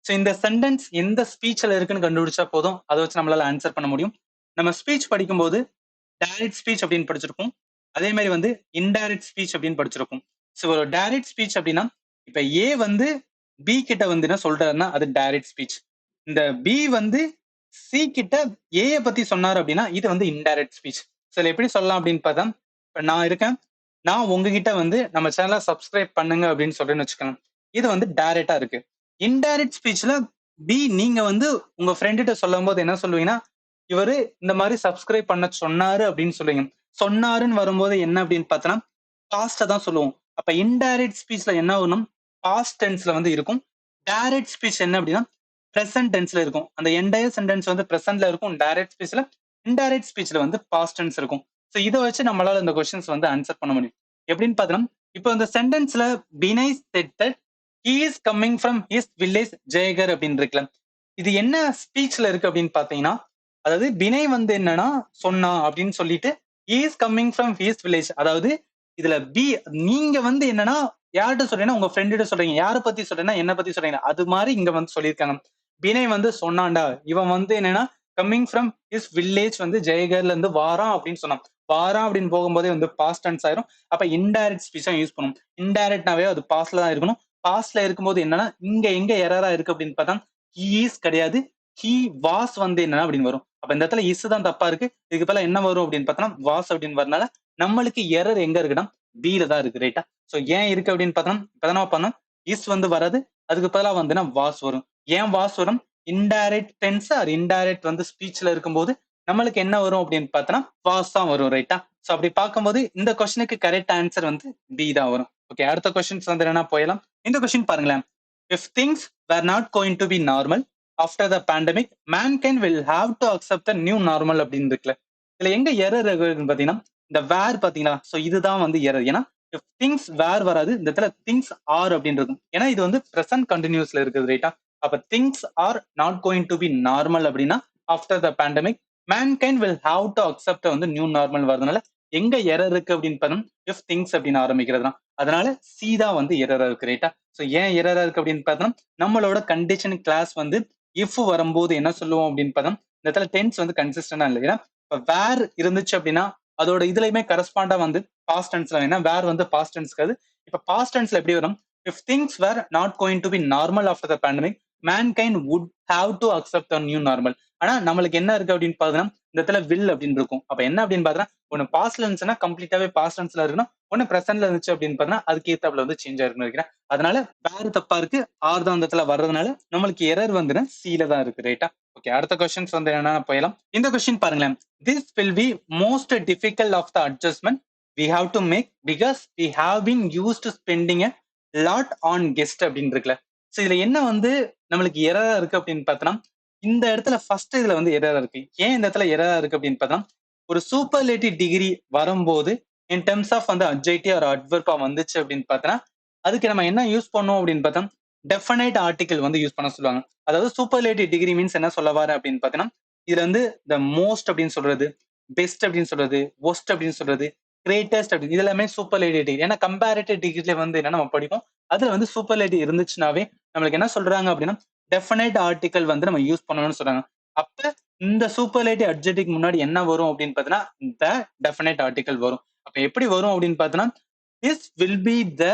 ஸோ இந்த சென்டென்ஸ் எந்த ஸ்பீச்ல இருக்குன்னு கண்டுபிடிச்சா போதும், அதை வச்சு நம்மளால ஆன்சர் பண்ண முடியும். நம்ம ஸ்பீச் படிக்கும்போது டைரக்ட் ஸ்பீச் அப்படின்னு படிச்சிருப்போம். அதே மாதிரி வந்து இன்டைரக்ட் ஸ்பீச் அப்படின்னு படிச்சிருப்போம். ஸோ ஒரு டைரக்ட் ஸ்பீச் அப்படின்னா, இப்ப ஏ வந்து பி கிட்ட வந்து என்ன சொல்றாருன்னா அது டைரக்ட் ஸ்பீச். இந்த பி வந்து சி கிட்ட ஏ பத்தி சொன்னாரு அப்படின்னா இது வந்து இன்டைரக்ட் ஸ்பீச். ஸோ எப்படி சொல்லலாம் அப்படின்னு பார்த்தா, இப்ப நான் இருக்கேன், நான் உங்ககிட்ட வந்து நம்ம சேனலை சப்ஸ்கிரைப் பண்ணுங்க அப்படின்னு சொல்றேன்னு வச்சுக்கோங்க. இது வந்து டைரக்டா இருக்கு. இன்டைரக்ட் ஸ்பீச்ல பி நீங்க வந்து உங்க ஃப்ரெண்ட் கிட்ட சொல்லும் போது என்ன சொல்லுவீங்கன்னா, இவரு இந்த மாதிரி சப்ஸ்கிரைப் பண்ண சொன்னாரு அப்படின்னு சொல்லுவீங்க. சொன்னாருன்னு வரும்போது என்ன அப்படின்னு பார்த்தோன்னா, பாஸ்ட தான் சொல்லுவோம். அப்ப இன்டைரக்ட் ஸ்பீச்ல என்ன ஆகணும், பாஸ்ட் டென்ஸ்ல வந்து இருக்கும். டைரக்ட் ஸ்பீச் என்ன அப்படின்னா, பிரசன்ட் டென்ஸ்ல இருக்கும். அந்த என்டையர் சென்டென்ஸ் வந்து பிரசன்ட்ல இருக்கும். டைரக்ட் ஸ்பீச்ல இன்டைரக்ட் ஸ்பீச்ல வந்து பாஸ்ட் டென்ஸ் இருக்கும். ஸோ இதை வச்சு நம்மளால இந்த கொஸ்டின்ஸ் வந்து ஆன்சர் பண்ண முடியும். எப்படின்னு பார்த்தோம்னா, இப்போ இந்த சென்டென்ஸ்ல Binay said that he is coming from his village Jayakar அப்படின்னு இருக்குல்ல, இது என்ன ஸ்பீச்ல இருக்கு அப்படின்னு பாத்தீங்கன்னா, அதாவது பினை வந்து என்னன்னா சொன்னா அப்படின்னு சொல்லிட்டு is coming from his village. அதாவது இதுல பி நீங்க வந்து என்னன்னா யார்கிட்ட சொல்றீங்கன்னா உங்க ஃப்ரெண்ட் கிட்ட சொல்றீங்க. யாரை பத்தி சொல்றீங்கன்னா என்ன பத்தி சொல்றீங்க. அது மாதிரி இங்க வந்து சொல்லியிருக்காங்க. பினை வந்து சொன்னான்டா, இவன் வந்து என்னன்னா கம்மிங் ஃப்ரம் ஹிஸ் வில்லேஜ் வந்து ஜெயகர்ல இருந்து வாரான் அப்படின்னு சொன்னான். வாரான் அப்படின்னு போகும்போதே வந்து பாஸ்ட் டென்ஸ் ஆயிரும். அப்ப இன்டைரக்ட் ஸ்பீச்சா யூஸ் பண்ணணும். இன்டைரக்ட்னாவே அது பாஸ்ட்ல தான் இருக்கணும். பாஸ்ட்ல இருக்கும்போது என்னன்னா இங்க எங்க எரரா இருக்கு அப்படின்னு பார்த்தா ஹி இஸ் கிடையாது, ஹி வாஸ் வந்து என்னன்னா அப்படின்னு வரும். அப்ப இந்த இடத்துல இஸ் தான் தப்பா இருக்கு. இதுக்கு பதிலா என்ன வரும் அப்படின்னு பார்த்தோம்னா வாஸ் அப்படின்னு வரனால நம்மளுக்கு எரர் எங்க இருக்குன்னா பில தான் இருக்கு. ரைட்டா? சோ ஏன் இருக்கு அப்படின்னு பார்த்தோம்னா இப்பதான் நம்ம பண்ணோம், இஸ் வந்து வராது, அதுக்கு பதிலா வந்துன்னா வாஸ் வரும். ஏன் வாஸ் வரும்? இன்டைரக்ட் டென்ஸ் ஆர் இன்டைரக்ட் வந்து ஸ்பீச்ல இருக்கும்போது நம்மளுக்கு என்ன வரும் அப்படின்னு பார்த்தோம்னா வாஸ் தான் வரும். ரைட்டா? சோ அப்படி பார்க்கும்போது இந்த கொஸ்டினுக்கு கரெக்ட் ஆன்சர் வந்து பி தான் வரும். ஓகே, அடுத்த கொஸ்டின்ஸ் வந்து என்னன்னா போயிடலாம். இந்த கொஸ்டின் பாருங்களேன். If things were not going to be normal after the pandemic, mankind will have to accept the new normal அப்படின்னு இருக்குல்ல. இதுல எங்க எரர் இருக்குன்னு பாத்தீங்கன்னா, இந்த வேர் பாத்தீங்களா? சோ இதுதான் வந்து எரர். ஏன்னா if things were வராது, இந்த இடத்துல things are அப்படின்னு இருக்கும். ஏன்னா இது வந்து present continuousல இருக்குது. ரைட்டா? அப்ப things are not going to be normal அப்படின்னா after the pandemic, mankind will have to accept வந்து new normal வரதுனால எங்க எரர் இருக்கு அப்படின்னு பார்த்தோம், if things அப்படின்னு ஆரம்பிக்கிறது தான். அதனால சி தான் வந்து எரரா இருக்கு. ரைட்டா? சோ ஏன் எரரா இருக்கு அப்படின்னு பார்த்தோம், நம்மளோட கண்டிஷன் கிளாஸ் வந்து இஃப் வரும்போது என்ன சொல்லுவோம் அப்படின்னு பார்த்தோம், இந்த இடத்துல டென்ஸ் வந்து கன்சிஸ்டன்டா இல்லை. ஏன்னா இப்ப வேர் இருந்துச்சு அப்படின்னா அதோட இதுலயுமே கரஸ்பாண்டா வந்து பாஸ்ட் டென்ஸ்ல வேணா வேர் வந்து பாஸ்ட் டென்ஸ்க்காது. இப்ப பாஸ்ட் டென்ஸ்ல எப்படி வரும், if things were not going to be normal after the pandemic, mankind would have to accept a new normal. ஆனா நம்மளுக்கு என்ன இருக்கு அப்படின்னு பாத்தீங்கன்னா இந்த இடத்துல வில் அப்படின்னு இருக்கும். அப்ப என்ன அப்படின்னு பாத்தீங்கன்னா ஒன்னு பாஸ்ட்ல இருந்துச்சுன்னா கம்ப்ளீட்டாவே பாஸ்ட் டென்ஸ்ல இருக்கணும். ஒன்னு பிரசன்ட்ல இருந்துச்சு அப்படின்னு பாத்தீங்கன்னா அதுக்கு ஏத்தாப்புல வந்து சேஞ்ச் ஆயிருக்குன்னு நினைக்கிறேன். அதனால வேற தப்பா இருக்கு, ஆர் தான் அந்த இடத்துல வர்றதுனால நம்மளுக்கு எரர் வந்து சில தான் இருக்கு. ரைட்டா? ஓகே, அடுத்த கொஸ்டின்ஸ் வந்து என்னன்னா போயிடலாம். இந்த கொஸ்டின் பாருங்களேன். This will be most difficult of the adjustment we have to make because we have been used to spending a lot on guest அப்படின்னு இருக்குல்ல. சோ இதுல என்ன வந்து நம்மளுக்கு எரரா இருக்கு அப்படின்னு பார்த்தோம்னா இந்த இடத்துல ஃபர்ஸ்ட் இதுல வந்து எரரா இருக்கு. ஏன் இந்த இடத்துல எரரா இருக்கு அப்படின்னு பார்த்தோம்னா ஒரு சூப்பர்லேட்டிவ் டிகிரி வரும்போது இன் டெர்ம்ஸ் ஆஃப் வந்து அட்ஜெக்டிவ் ஒரு அட்வர்பா வந்துச்சு அப்படின்னு பார்த்தோம்னா அதுக்கு நம்ம என்ன யூஸ் பண்ணோம் அப்படின்னு பார்த்தா டெஃபினைட் ஆர்டிகல் வந்து யூஸ் பண்ண சொல்லுவாங்க. அதாவது சூப்பர்லேட்டிவ் டிகிரி மீன்ஸ் என்ன சொல்ல வர அப்படின்னு பார்த்தோம்னா இதுல வந்து த மோஸ்ட் அப்படின்னு சொல்றது, பெஸ்ட் அப்படின்னு சொல்றது, ஒஸ்ட் அப்படின்னு சொல்றது, கிரேட்டஸ்ட் அப்படின்னு இது எல்லாமே சூப்பர்லேட்டிவ் டிகிரி. ஏன்னா கம்பேரிட்டிவ் டிகிரில வந்து என்ன நம்ம படிப்போம், அதுல வந்து சூப்பர்லேட்டிவ் இருந்துச்சுனாவே நம்மளுக்கு என்ன சொல்றாங்க அப்படின்னா டெஃபினைட் ஆர்டிகல் வந்து நம்ம யூஸ் பண்ணணும்னு சொல்றாங்க. அப்ப இந்த சூப்பர்லேட்டிவ் அட்ஜெக்டிவ்க்கு முன்னாடி என்ன வரும் அப்படின்னு பார்த்தீங்கன்னா த டெஃபினைட் ஆர்டிகல் வரும். அப்ப எப்படி வரும் அப்படின்னு பார்த்தீங்கன்னா this will be the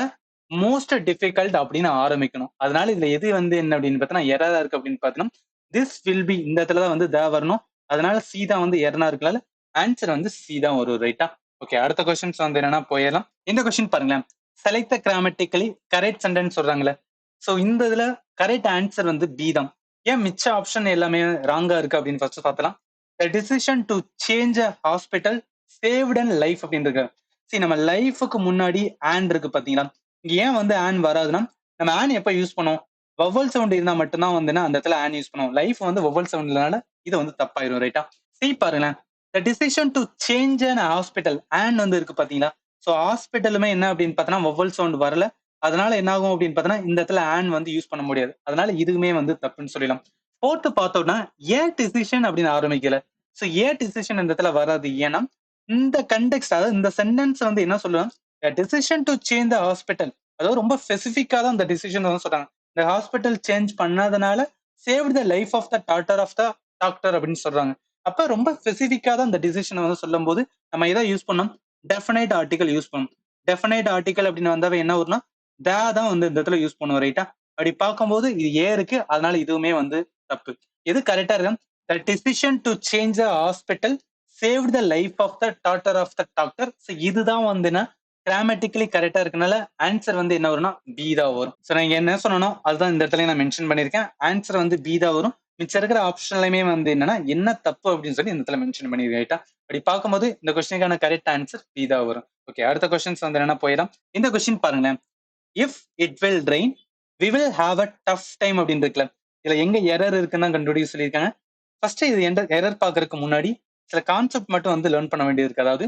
most difficult அப்படின்னு ஆரம்பிக்கணும். அதனால இதுல எது வந்து என்ன அப்படின்னு பார்த்தீங்கன்னா எரரா இருக்கு அப்படின்னு பார்த்தீங்கன்னா திஸ் வில் பி இந்த இடத்துல தான் வந்து த வரணும். அதனால சி தான் வந்து எரரா இருக்கனால ஆன்சர் வந்து சி தான் வரும். ரைட்டா? ஓகே, அடுத்த கொஸ்டின்ஸ் வந்து என்னன்னா போயிடலாம். இந்த கொஸ்டின் பாருங்களேன். Select the grammatically correct sentence சொல்றாங்களே. சோ இந்த இதுல கரெக்ட் ஆன்சர் வந்து பி தான். ஏன் மிச்ச ஆப்ஷன் எல்லாமே ராங்கா இருக்கு அப்படின்னு ஃபர்ஸ்ட் பார்த்தலாம். த decision to change a hospital saved and life அப்படின்னு இருக்கு. சரி, நம்ம லைஃபுக்கு முன்னாடி ஆன் இருக்கு பாத்தீங்களா, இங்க ஏன் வந்து ஆன் வராதுன்னா நம்ம ஆன் எப்ப யூஸ் பண்ணுவோம், வவல் சவுண்ட் இருந்தா மட்டும்தான் வந்து அந்த இடத்துல ஆன் யூஸ் பண்ணுவோம். லைஃப் வந்து வவல் சவுண்ட்னால இது வந்து தப்பாயிரும். ரைட்டா? சரி பாருங்களேன். த decision to change an hospital on வந்து இருக்கு பாத்தீங்களா. சோ ஹாஸ்பிட்டலுமே என்ன அப்படின்னு பார்த்தோன்னா வவல் சவுண்ட் வரல. அதனால என்ன ஆகும் அப்படின்னு பார்த்தோன்னா இந்த இடத்துல ஆன் வந்து யூஸ் பண்ண முடியாது. அதனால இதுவுமே வந்து தப்புன்னு சொல்லலாம். போர்த்து பார்த்தோம்னா ஏன் டிசிஷன் அப்படின்னு ஆரம்பிக்கல. சோ ஏன் டிசிஷன் இந்த இடத்துல வராது. ஏன்னா இந்த கண்டெக்ஸ்ட் அதாவது இந்த சென்டென்ஸ் வந்து என்ன சொல்லுவாங்க, decision to change the hospital அதாவது ரொம்ப ஸ்பெசிஃபிக்கா தான் இந்த டிசிஷன் வந்து சொல்றாங்க. இந்த ஹாஸ்பிட்டல் சேஞ்ச் பண்ணாதனால save the life of the daughter of the doctor அப்படின்னு சொல்றாங்க. அப்ப ரொம்ப ஸ்பெசிஃபிக்கா தான் இந்த டிசிஷனை வந்து சொல்லும் போது நம்ம எதை யூஸ் பண்ணோம், டெஃபினைட் ஆர்டிகல் யூஸ் பண்ணணும். டெஃபினைட் ஆர்டிகல் அப்படின்னு வந்தாவே என்ன வரும்னா தான் வந்து இந்த இடத்துல யூஸ் பண்ணுவோம், ரைட்டா? அப்படி பார்க்கும்போது இது ஏ இருக்கு, அதனால இதுவுமே வந்து தப்பு. எது கரெக்டா இருக்கு, the decision to change the hospital save the life of the daughter of the doctor. இதுதான் வந்துன்னா கிராமட்டிக்கலி கரெக்டா இருக்கனால ஆன்சர் வந்து என்ன வரும்னா பி தான் வரும். ஸோ நான் என்ன சொன்னனோ அதுதான் இந்த இடத்துல நான் மென்ஷன் பண்ணியிருக்கேன். ஆன்சர் வந்து பி தான் வரும். மிச்சம் இருக்கிற ஆப்ஷன்லயுமே வந்து என்னன்னா என்ன தப்பு அப்படின்னு சொல்லி இந்த இடத்துல மென்ஷன் பண்ணிருக்கேன், ரைட்டா? அப்படி பார்க்கும்போது இந்த கொஸ்டினுக்கான கரெக்ட் ஆன்சர் பி தான் வரும். ஓகே, அடுத்த கொஸ்டின்ஸ் வந்து என்ன போயிடலாம். இந்த கொஸ்டின் பாருங்களேன். If it will rain we will have a tough time அப்படின்னு இருக்குல்ல, இதுல எங்க எரர் இருக்குன்னு தான் கண்டுபிடிக்க சொல்லியிருக்காங்க. ஃபர்ஸ்ட் இது எரர் பாக்குறதுக்கு முன்னாடி சில கான்செப்ட் மட்டும் வந்து லேர்ன் பண்ண வேண்டியது இருக்கு. அதாவது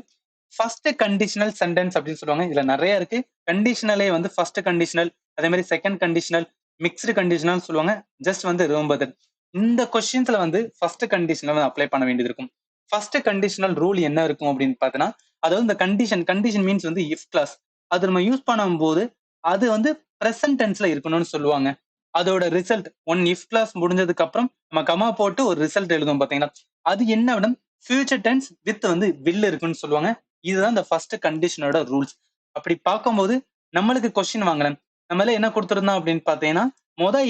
ஃபர்ஸ்ட் கண்டிஷனல் சென்டென்ஸ் அப்படின்னு சொல்லுவாங்க. இதுல நிறைய இருக்கு. கண்டிஷனலே வந்து ஃபர்ஸ்ட் கண்டிஷனல், அதே மாதிரி செகண்ட் கண்டிஷனல், மிக்ஸ்டு கண்டிஷனல் சொல்லுவாங்க. ஜஸ்ட் வந்து ரிமெம்பர் தட். இந்த கொஸ்டின்ஸ்ல வந்து ஃபர்ஸ்ட் கண்டிஷனல் வந்து அப்ளை பண்ண வேண்டியது இருக்கும். ஃபர்ஸ்ட் கண்டிஷனல் ரூல் என்ன இருக்கும் அப்படின்னு பார்த்தோன்னா, அதாவது இந்த கண்டிஷன் மீன்ஸ் வந்து இஃப் கிளாஸ். அது நம்ம யூஸ் பண்ணும்போது அது வந்து பிரசன்ட் டென்ஸ்ல இருக்கணும்னு சொல்லுவாங்க. அதோட ரிசல்ட் ஒன் இஃப் கிளாஸ் முடிஞ்சதுக்கு அப்புறம் நம்ம கமா போட்டு ஒரு ரிசல்ட் எழுதும் பாத்தீங்களா, அது என்ன விட ஃபியூச்சர் டென்ஸ் வித் வந்து வில் இருக்குன்னு சொல்லுவாங்க. இதுதான் இந்த ஃபர்ஸ்ட் கண்டிஷனோட ரூல்ஸ். அப்படி பார்க்கும்போது நம்மளுக்கு கொஸ்டின் வாங்கலாம். நம்மள என்ன கொடுத்துருந்தோம் அப்படின்னு பாத்தீங்கன்னா,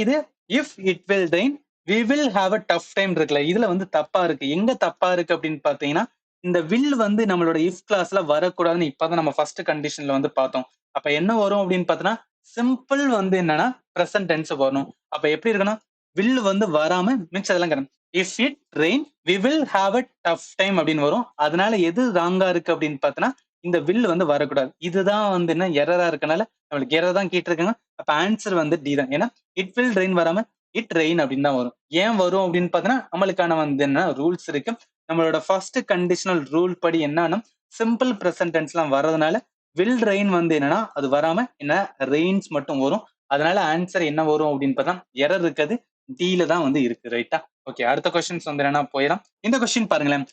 இது if it will rain we will have a tough time இருக்குல்ல, இதுல வந்து தப்பா இருக்கு. எங்க தப்பா இருக்கு அப்படின்னு பாத்தீங்கன்னா, இந்த வில் வந்து நம்மளோட இஃப் கிளாஸ்ல வரக்கூடாதுன்னு இப்பதான் நம்ம ஃபர்ஸ்ட் கண்டிஷன்ல வந்து பார்த்தோம். அப்ப என்ன வரும் அப்படின்னு பார்த்தோன்னா, சிம்பிள் வந்து என்னன்னா பிரசன்ட் டென்ஸ் வரணும். அப்ப எப்படி இருக்கணும், வில் வந்து வராம மிச்சதெல்லாம் correct. If it rain we will have a tough time அப்படின்னு வரும். அதனால எது ராங்கா இருக்கு அப்படின்னு பார்த்தோன்னா, இந்த வில் வந்து வரக்கூடாது. இதுதான் வந்து என்ன எரரா இருக்கனால நம்மளுக்கு எரர் தான் கேட்டிருக்காங்க. அப்ப ஆன்சர் வந்து டி தான். ஏன்னா இட் வில் ரெயின் வராம இட் ரெயின் அப்படின்னு தான் வரும். ஏன் வரும் அப்படின்னு பார்த்தோன்னா, நம்மளுக்கான வந்து என்ன ரூல்ஸ் இருக்கு. நம்மளோட ஃபர்ஸ்ட் கண்டிஷனல் ரூல் படி என்னன்னா சிம்பிள் பிரசன்ட் டென்ஸ்லாம் வர்றதுனால வில் ரெயின் வந்து என்னன்னா அது வராம என்ன ரெயின்ஸ் மட்டும் வரும். அதனால ஆன்சர் என்ன வரும் அப்படின்னு பார்த்தா எரர் இருக்காது, டீல தான் வந்து இருக்கு, ரைட்டா? ஓகே, அடுத்த கொஸ்டின்ஸ் வந்து என்னன்னா போயிடலாம். இந்த கொஸ்டின் பாருங்களேன்.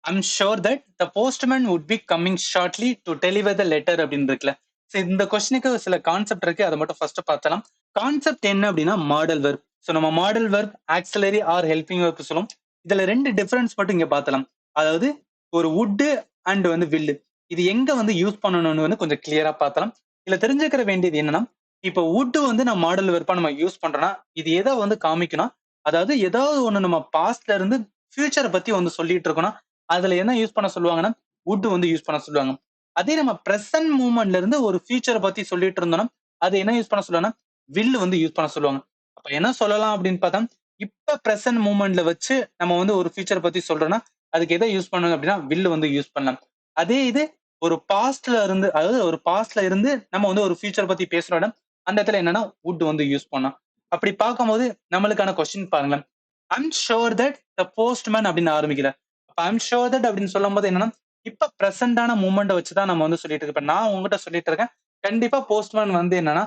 I'm sure that the postman would be coming shortly to deliver the letter அப்படின்னு இருக்குல்ல. இந்த கொஸ்டினுக்கு சில கான்செப்ட் இருக்கு, அதை மட்டும் ஃபர்ஸ்ட் பார்த்தலாம். கான்செப்ட் என்ன அப்படின்னா மாடல் வெர்ப். ஸோ நம்ம model verb, auxiliary are helping verb சொல்லுவோம். இதுல ரெண்டு டிஃபரன்ஸ் மட்டும் இங்க பார்த்தலாம். அதாவது ஒரு வுட் அண்ட் வந்து வில்லு, இது எங்க வந்து யூஸ் பண்ணணும்னு வந்து கொஞ்சம் கிளியரா பார்த்தலாம். இதுல தெரிஞ்சுக்கிற வேண்டியது என்னன்னா, இப்போ வுட் வந்து நம்ம மாடல் வெர்பா நம்ம யூஸ் பண்றோம்னா இது எதை வந்து காமிக்கணும், அதாவது ஏதாவது ஒண்ணு நம்ம பாஸ்ட்ல இருந்து ஃபியூச்சரை பத்தி வந்து சொல்லிட்டு இருக்கோம்னா அதுல என்ன யூஸ் பண்ண சொல்லுவாங்கன்னா வுட் வந்து யூஸ் பண்ண சொல்லுவாங்க. அதே நம்ம பிரசன்ட் மூமெண்ட்ல இருந்து ஒரு ஃபியூச்சரை பத்தி சொல்லிட்டு இருந்தோம்னா அது என்ன யூஸ் பண்ண சொல்லுவாங்கன்னா வில் வந்து யூஸ் பண்ண சொல்லுவாங்க. அப்ப என்ன சொல்லலாம் அப்படின்னு பார்த்தா, இப்ப பிரசன்ட் மூமெண்ட்ல வச்சு நம்ம வந்து ஒரு ஃபியூச்சரை பத்தி சொல்றோம்னா அதுக்கு எதை யூஸ் பண்ணணும் அப்படின்னா வில் வந்து யூஸ் பண்ணலாம். அதே இது ஒரு பாஸ்ட்ல இருந்து, அதாவது ஒரு பாஸ்ட்ல இருந்து நம்ம வந்து ஒரு ஃபியூச்சர் பத்தி பேசுறோம், அந்த இடத்துல என்னன்னா வுட் வந்து யூஸ் பண்ணலாம். அப்படி பார்க்கும்போது நம்மளுக்கான கொஸ்டின் பாருங்களேன். I'm sure that the postman அப்படின்னு ஆரம்பிக்கல. அப்ப ஐம் ஷோர் தட் அப்படின்னு சொல்லும் போது என்னன்னா இப்ப பிரசன்டான மூமெண்ட்டை வச்சுதான் நம்ம வந்து சொல்லிட்டு இருக்கோம். இப்ப நான் உங்ககிட்ட சொல்லிட்டு இருக்கேன், கண்டிப்பா போஸ்ட்மேன் வந்து என்னன்னா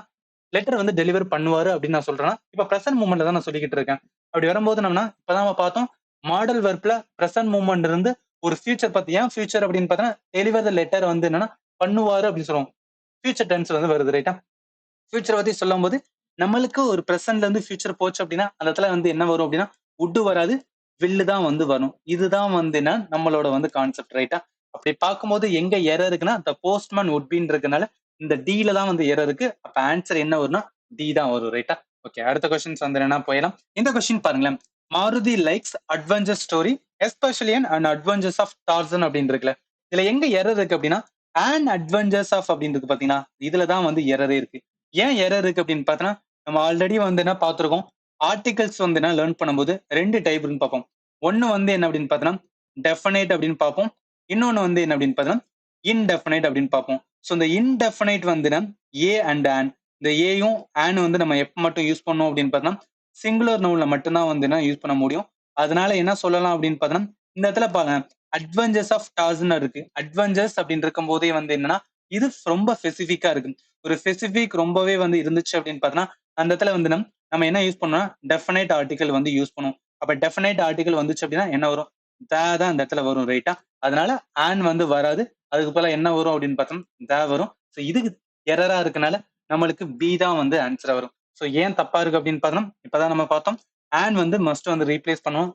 லெட்டர் வந்து டெலிவர் பண்ணுவாரு அப்படின்னு நான் சொல்றேன்னா இப்ப பிரசன்ட் மூமெண்ட்ல தான் நான் சொல்லிக்கிட்டு இருக்கேன். அப்படி வரும்போது நம்ம இப்பதான் நம்ம பார்த்தோம், மாடல் வெர்ப்ல பிரசன்ட் மூமெண்ட் இருந்து ஒரு ஃபியூச்சர் பத்தி, ஏன் ஃபியூச்சர் அப்படின்னு பார்த்தா டெலிவர் த லெட்டர் வந்து என்னன்னா பண்ணுவாரு அப்படின்னு சொல்லுவோம். ஃபியூச்சர் டென்ஸ் வந்து வருது, ரைட்டா? ஃபியூச்சர் பத்தி சொல்லும் போது நம்மளுக்கு ஒரு பிரசன்ட்ல இருந்து ஃபியூச்சர் போச்சு அப்படின்னா அந்த இடத்துல வந்து என்ன வரும் அப்படின்னா வுட் வராது, வில்லு தான் வந்து வரும். இதுதான் வந்து என்ன நம்மளோட வந்து கான்செப்ட், ரைட்டா? அப்படி பார்க்கும்போது எங்க எரர் இருக்குன்னா த போஸ்ட்மேன் வுட் பின்னு இருக்கனால இந்த டீல தான் வந்து எரர் இருக்கு. அப்ப ஆன்சர் என்ன வரும்னா டி தான் வரும், ரைட்டா? ஓகே, அடுத்த கொஸ்டின்ஸ் வந்து என்ன போயிடலாம். இந்த கொஸ்டின் பாருங்களேன். Maruti likes adventure story especially and adventures of Tarzan அப்படின்னு இருக்குல்ல, இதுல எங்க எரர் இருக்கு அப்படின்னா அண்ட் அட்வென்ச்சர்ஸ் ஆஃப் அப்படின்னு இருக்கு பாத்தீங்கன்னா, இதுலதான் வந்து எரரே இருக்கு. ஏன் எரர் இருக்கு அப்படின்னு பார்த்தோன்னா, நம்ம ஆல்ரெடி வந்து என்ன பார்த்திருக்கோம், ஆர்டிகல்ஸ் வந்து என்ன லேர்ன் பண்ணும்போது ரெண்டு டைப்னு பார்ப்போம். ஒன்னு வந்து என்ன அப்படின்னு பார்த்தோன்னா டெஃபனைட் அப்படின்னு பார்ப்போம். இன்னொன்னு வந்து என்ன அப்படின்னு பார்த்தோன்னா இன்டெஃபனைட் அப்படின்னு பார்ப்போம். ஸோ இந்த இன்டெஃபனைட் வந்து ஏ அண்ட் ஆன், இந்த ஏயும் ஆன் வந்து நம்ம எப்ப மட்டும் யூஸ் பண்ணோம் அப்படின்னு பார்த்தோம்னா சிங்குலர் நவுன்ல மட்டும்தான் வந்து என்ன யூஸ் பண்ண முடியும். அதனால என்ன சொல்லலாம் அப்படின்னு பார்த்தோம்னா இந்த இடத்துல பாருங்க, அட்வென்ச்சர்ஸ் ஆஃப் டார்ஸ்ன்னு இருக்கு. அட்வென்ச்சர்ஸ் அப்படின்னு இருக்கும் போதே வந்து என்னன்னா இது ரொம்ப ஸ்பெசிஃபிக்கா இருக்கு. ஒரு ஸ்பெசிஃபிக் ரொம்பவே வந்து இருந்துச்சு அப்படின்னு பார்த்தோம்னா அந்த இடத்துல வந்து நம்ம என்ன யூஸ் பண்ணோம்னா டெஃபனைட் ஆர்டிகல் வந்து யூஸ் பண்ணுவோம். அப்ப டெஃபனைட் ஆர்டிகல் வந்துச்சு அப்படின்னா என்ன வரும், தான் அந்த இடத்துல வரும், ரைட்டா? அதனால ஆன் வந்து வராது, அதுக்கு போல என்ன வரும் அப்படின்னு பார்த்தோம், வரும். ஸோ இதுக்கு எரரா இருக்கனால நம்மளுக்கு பி தான் வந்து ஆன்சரா வரும். ஸோ ஏன் தப்பா இருக்கு அப்படின்னு பார்த்தோம், இப்பதான் நம்ம பார்த்தோம் and வந்து மஸ்ட் வந்து ரீப்ளேஸ் பண்ணுவோம்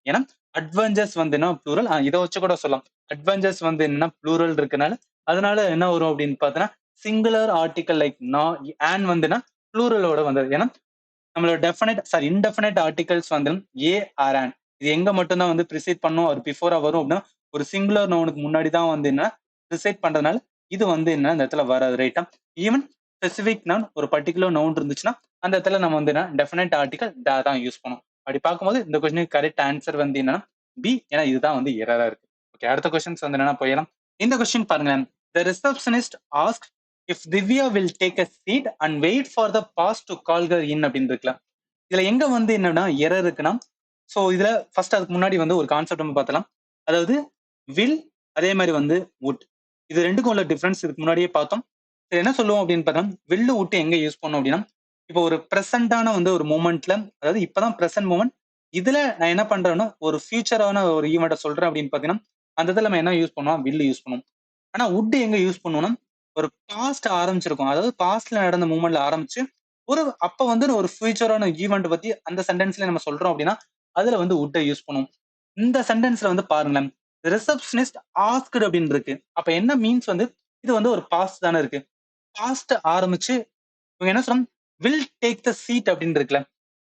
ஏன்னா அட்வென்ச்சர்ஸ் வந்து என்ன ப்ளூரல், இதை வச்சு கூட சொல்லலாம். அட்வென்ச்சர்ஸ் வந்து என்ன ப்ளூரல் இருக்கனால அதனால என்ன வரும் அப்படின்னு பார்த்தோன்னா சிங்குலர் ஆர்டிகல் லைக் and வந்துன்னா ப்ளூரலோட வந்தது. ஏன்னா நம்மளோட இன்டெஃபினைட் ஆர்டிகல்ஸ் வந்து ஏ ஆர் ஆன் இது எங்க மட்டும்தான் வந்து ப்ரிசைட் பண்ணும் ஒரு பிஃபோரா வரும் அப்படின்னா ஒரு சிங்குலர் நவுனுக்கு முன்னாடி தான் வந்து என்ன ப்ரிசைட் பண்றதுனால இது வந்து என்ன இந்த இடத்துல வராது. ரைட்டா? ஈவன் ஸ்பெசிபிக் நவுன் ஒரு பர்டிகுலர் நவுன் இருந்துச்சுன்னா அந்த இடத்துல நம்ம வந்து என்ன டெஃபினைட் ஆர்டிகல் தான் யூஸ் பண்ணும். அப்படி பார்க்கும்போது இந்த கொஸ்டினுக்கு கரெக்ட் ஆன்சர் வந்து என்னன்னா பி. ஏன்னா இதுதான் வந்து எரரா இருக்கு. ஓகே, அடுத்த கொஸ்டின்ஸ் வந்து என்னன்னா போயிடலாம். இந்த கொஸ்டின் பாருங்க. The receptionist asked if Divya will take a seat and wait for the boss to call her in அப்படின்னு இருக்குல்ல. இதுல எங்க வந்து என்னன்னா எரர் இருக்குன்னா, சோ இதுல ஃபர்ஸ்ட் அதுக்கு முன்னாடி வந்து ஒரு கான்செப்ட் நம்ம பார்த்தலாம். அதாவது வில் அதே மாதிரி வந்து வுட் இது ரெண்டுக்கும் உள்ள டிஃபரன்ஸ் இதுக்கு முன்னாடியே பார்த்தோம். என்ன சொல்லுவோம் அப்படின்னு பார்த்தா வில்லு வுட் எங்க யூஸ் பண்ணோம் அப்படின்னா, இப்போ ஒரு பிரசன்டான வந்து ஒரு மூமெண்ட்ல, அதாவது இப்பதான் பிரசன்ட் மூமெண்ட் இதுல நான் என்ன பண்றேன்னா ஒரு ஃபியூச்சரான ஒரு ஈவெண்ட்டை சொல்றேன் அப்படின்னு பாத்தீங்கன்னா அந்த இடத்துல நம்ம என்ன யூஸ் பண்ணுவோம், வில்லு யூஸ் பண்ணுவோம். ஆனா வுட் எங்க யூஸ் பண்ணுவோம்னா ஒரு பாஸ்ட் ஆரம்பிச்சிருக்கும், அதாவது பாஸ்ட்ல நடந்த மூமெண்ட்ல ஆரம்பிச்சு ஒரு அப்ப வந்து ஒரு ஃபியூச்சரான ஈவெண்ட் பத்தி அந்த சென்டென்ஸ்ல நம்ம சொல்றோம் அப்படின்னா அதுல வந்து வுட்டை யூஸ் பண்ணுவோம். இந்த சென்டென்ஸ்ல வந்து பாருங்களேன், ரிசப்ஷனிஸ்ட் ஆஸ்க்டு அப்படின்னு இருக்கு. அப்ப என்ன மீன்ஸ் வந்து இது வந்து ஒரு பாஸ்ட் தானே இருக்கு. பாஸ்ட் ஆரம்பிச்சு இவங்க என்ன சொல்றாங்க, வில் டேக் த சீட் அப்படின்னு இருக்குல்ல,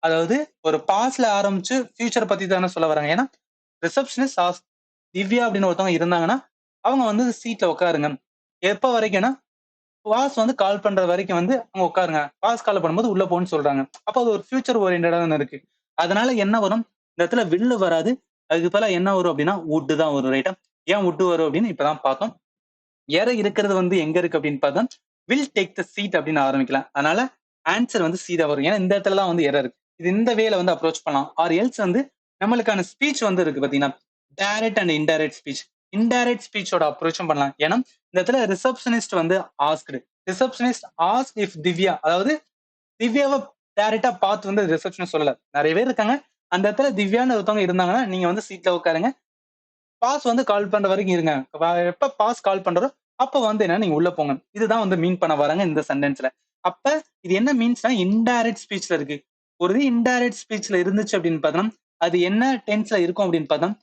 அதாவது ஒரு பாஸ்ட்ல ஆரம்பிச்சு ஃபியூச்சர் பத்தி தானே சொல்ல வராங்க. ஏன்னா ரிசப்ஷனிஸ்ட் திவ்யா அப்படின்னு ஒருத்தவங்க இருந்தாங்கன்னா அவங்க வந்து சீட்ல உட்காருங்க எப்ப வரைக்கும்னா பாஸ் வந்து கால் பண்ற வரைக்கும் வந்து அவங்க உட்காருங்க, பாஸ் கால் பண்ணும்போது உள்ள போன்னு சொல்றாங்க. அப்போ அது ஒரு ஃபியூச்சர் ஓரியன்டா தானே இருக்கு. அதனால என்ன வரும், இந்த இடத்துல வில்லு வராது. அதுக்கு பதிலா என்ன வரும் அப்படின்னா வுட் தான் வரும். ரைட்டா? ஏன் வுட் வரும் அப்படின்னு இப்பதான் பார்த்தோம். எரர் இருக்கிறது வந்து எங்க இருக்கு அப்படின்னு பார்த்தா வில் டேக் த சீட் அப்படின்னு ஆரம்பிக்கலாம். அதனால ஆன்சர் வந்து சீதா வரும். ஏன்னா இந்த இடத்துல தான் வந்து எரர் இருக்கு. இது இந்த வேல வந்து அப்ரோச் பண்ணலாம். ஆர் எல்ஸ் வந்து நம்மளுக்கான ஸ்பீச் வந்து இருக்கு பாத்தீங்கன்னா direct and indirect speech. Indirect ஸ்பீச்சோட அப்ரோச்சும் பண்ணலாம். ஏன்னா இந்த இடத்துல ரிசப்ஷனிஸ்ட் வந்து asked, receptionist ask if Divya, அதாவது திவ்யாவை டைரக்டா பார்த்து வந்து ரிசப்ஷனிஸ்ட் சொல்லல. நிறைய பேர் இருக்காங்க அந்த இடத்துல திவ்யான்னு ஒருத்தவங்க இருந்தாங்கன்னா நீங்க வந்து சீட்ல உட்காருங்க, பாஸ் வந்து கால் பண்ற வரைக்கும் இருங்க, எப்ப பாஸ் கால் பண்றோ அப்ப வந்து என்ன நீங்க உள்ள போங்க. இதுதான் வந்து மீன் பண்ண வராங்க இந்த சென்டென்ஸ்ல. அப்ப இது என்ன மீன்ஸ்னா இன்டைரக்ட் ஸ்பீச்ல இருக்கு. ஒரு இன்டைரக்ட் ஸ்பீச்ல இருந்துச்சு அப்படின்னு பார்த்தோம் அது என்ன டென்ஸ்ல இருக்கும் அப்படின்னு பார்த்தோம்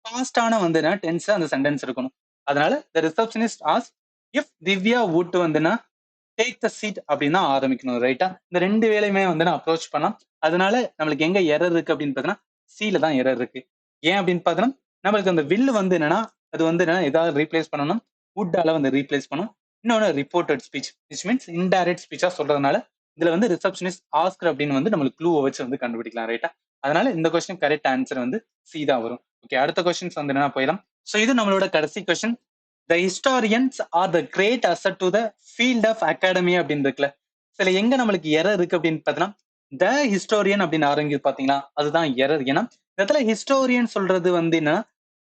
பாஸ்டான வந்து டென்ஸ் அந்த சென்டென்ஸ் இருக்கணும். அதனால the receptionist ask if Divya would வந்துன்னா டேக் த சீட் அப்படின்னு ஆரம்பிக்கணும். ரைட்டா? இந்த ரெண்டு வேலையுமே வந்து நான் அப்ரோச் பண்ணலாம். அதனால நம்மளுக்கு எங்க எரர் இருக்கு அப்படின்னு பார்த்தோம்னா சீல தான் எரர் இருக்கு. ஏன் அப்படின்னு பார்த்தோம்னா நம்மளுக்கு அந்த வில்லு வந்து என்னன்னா அது வந்து என்ன ஏதாவது ரீப்ளேஸ் பண்ணணும், வுட்டால வந்து ரீப்ளேஸ் பண்ணும். இன்னொன்னு reported speech which means indirect ஸ்பீச்சா சொல்றதுனால இதுல வந்து ரிசப்ஷனிஸ்ட் ஆஸ்கர் அப்படின்னு வந்து நம்மளுக்கு க்ளூவை வச்சு வந்து கண்டுபிடிக்கலாம். ரைட்டா? அதனால இந்த கொஸ்டின் கரெக்ட் ஆன்சர் வந்து சி தான் வரும். ஓகே, அடுத்த கொஸ்டின்ஸ் வந்து என்ன போயிடலாம். ஸோ இது நம்மளோட கடைசி question. The historians are the great asset to the field of academy அப்படின்னு இருக்குல்ல, சில எங்க நம்மளுக்கு எரர் இருக்கு அப்படின்னு பார்த்தோம்னா த ஹிஸ்டோரியன் அப்படின்னு ஆரம்பிக்குது பாத்தீங்களா, அதுதான் எரர். ஏன்னா இந்த இடத்துல ஹிஸ்டோரியன் சொல்றது வந்து என்ன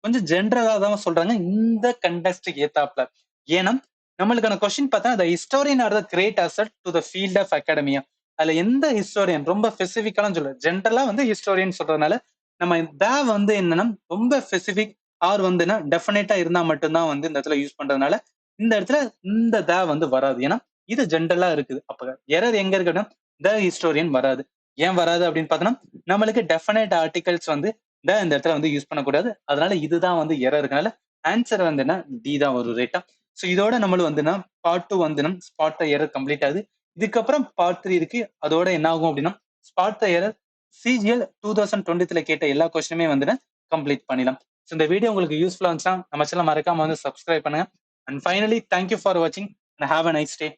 கொஞ்சம் ஜென்ரலா தான் சொல்றாங்க இந்த கண்டெக்ஸ்டுக்கு ஏத்தாப்ல. ஏன்னா நம்மளுக்கான கொஸ்டின் பார்த்தா the historian are the great asset to the field of academia, அதுல எந்த ஹிஸ்டோரியன் ரொம்ப ஸ்பெசிபிக்காலாம் சொல்ல, ஜென்ரலா வந்து ஹிஸ்டோரியன் சொல்றதுனால நம்ம த வந்து என்னன்னா ரொம்ப ஸ்பெசிபிக் ஆர் வந்து என்ன டெஃபினட்டா இருந்தா மட்டும்தான் வந்து இந்த இடத்துல யூஸ் பண்றதுனால இந்த இடத்துல இந்த த வந்து வராது. ஏன்னா இது ஜென்ரலா இருக்குது. அப்ப எரர் எங்க இருக்குன்னா த ஹிஸ்டோரியன் வராது. ஏன் வராது அப்படின்னு பார்த்தோம்னா நம்மளுக்கு டெஃபினைட் ஆர்டிகல்ஸ் வந்து இந்த இடத்துல வந்து யூஸ் பண்ணக்கூடாது. அதனால இதுதான் வந்து எரர் இருக்கனால ஆன்சர் வந்து என்ன டி தான் வரும். ரைட்டா? ஸோ இதோட நம்மளும் வந்துன்னா பார்ட் 2 வந்து ஸ்பாட் த எரர் கம்ப்ளீட் ஆகுது. இதுக்கப்புறம் பார்ட் 3 இருக்கு. அதோட என்ன ஆகும் அப்படின்னா ஸ்பாட் த எரர் சிஜிஎல் 2023 கேட்ட எல்லா கொஸ்டினுமே வந்து கம்ப்ளீட் பண்ணிடலாம். ஸோ இந்த வீடியோ உங்களுக்கு யூஸ்ஃபுல்லா இருந்துச்சுன்னா நம்ம சேனல் மறக்காம வந்து சப்ஸ்கிரைப் பண்ணுங்க. அண்ட் ஃபைனலி தேங்க்யூ ஃபார் வாட்சிங் and have a nice day.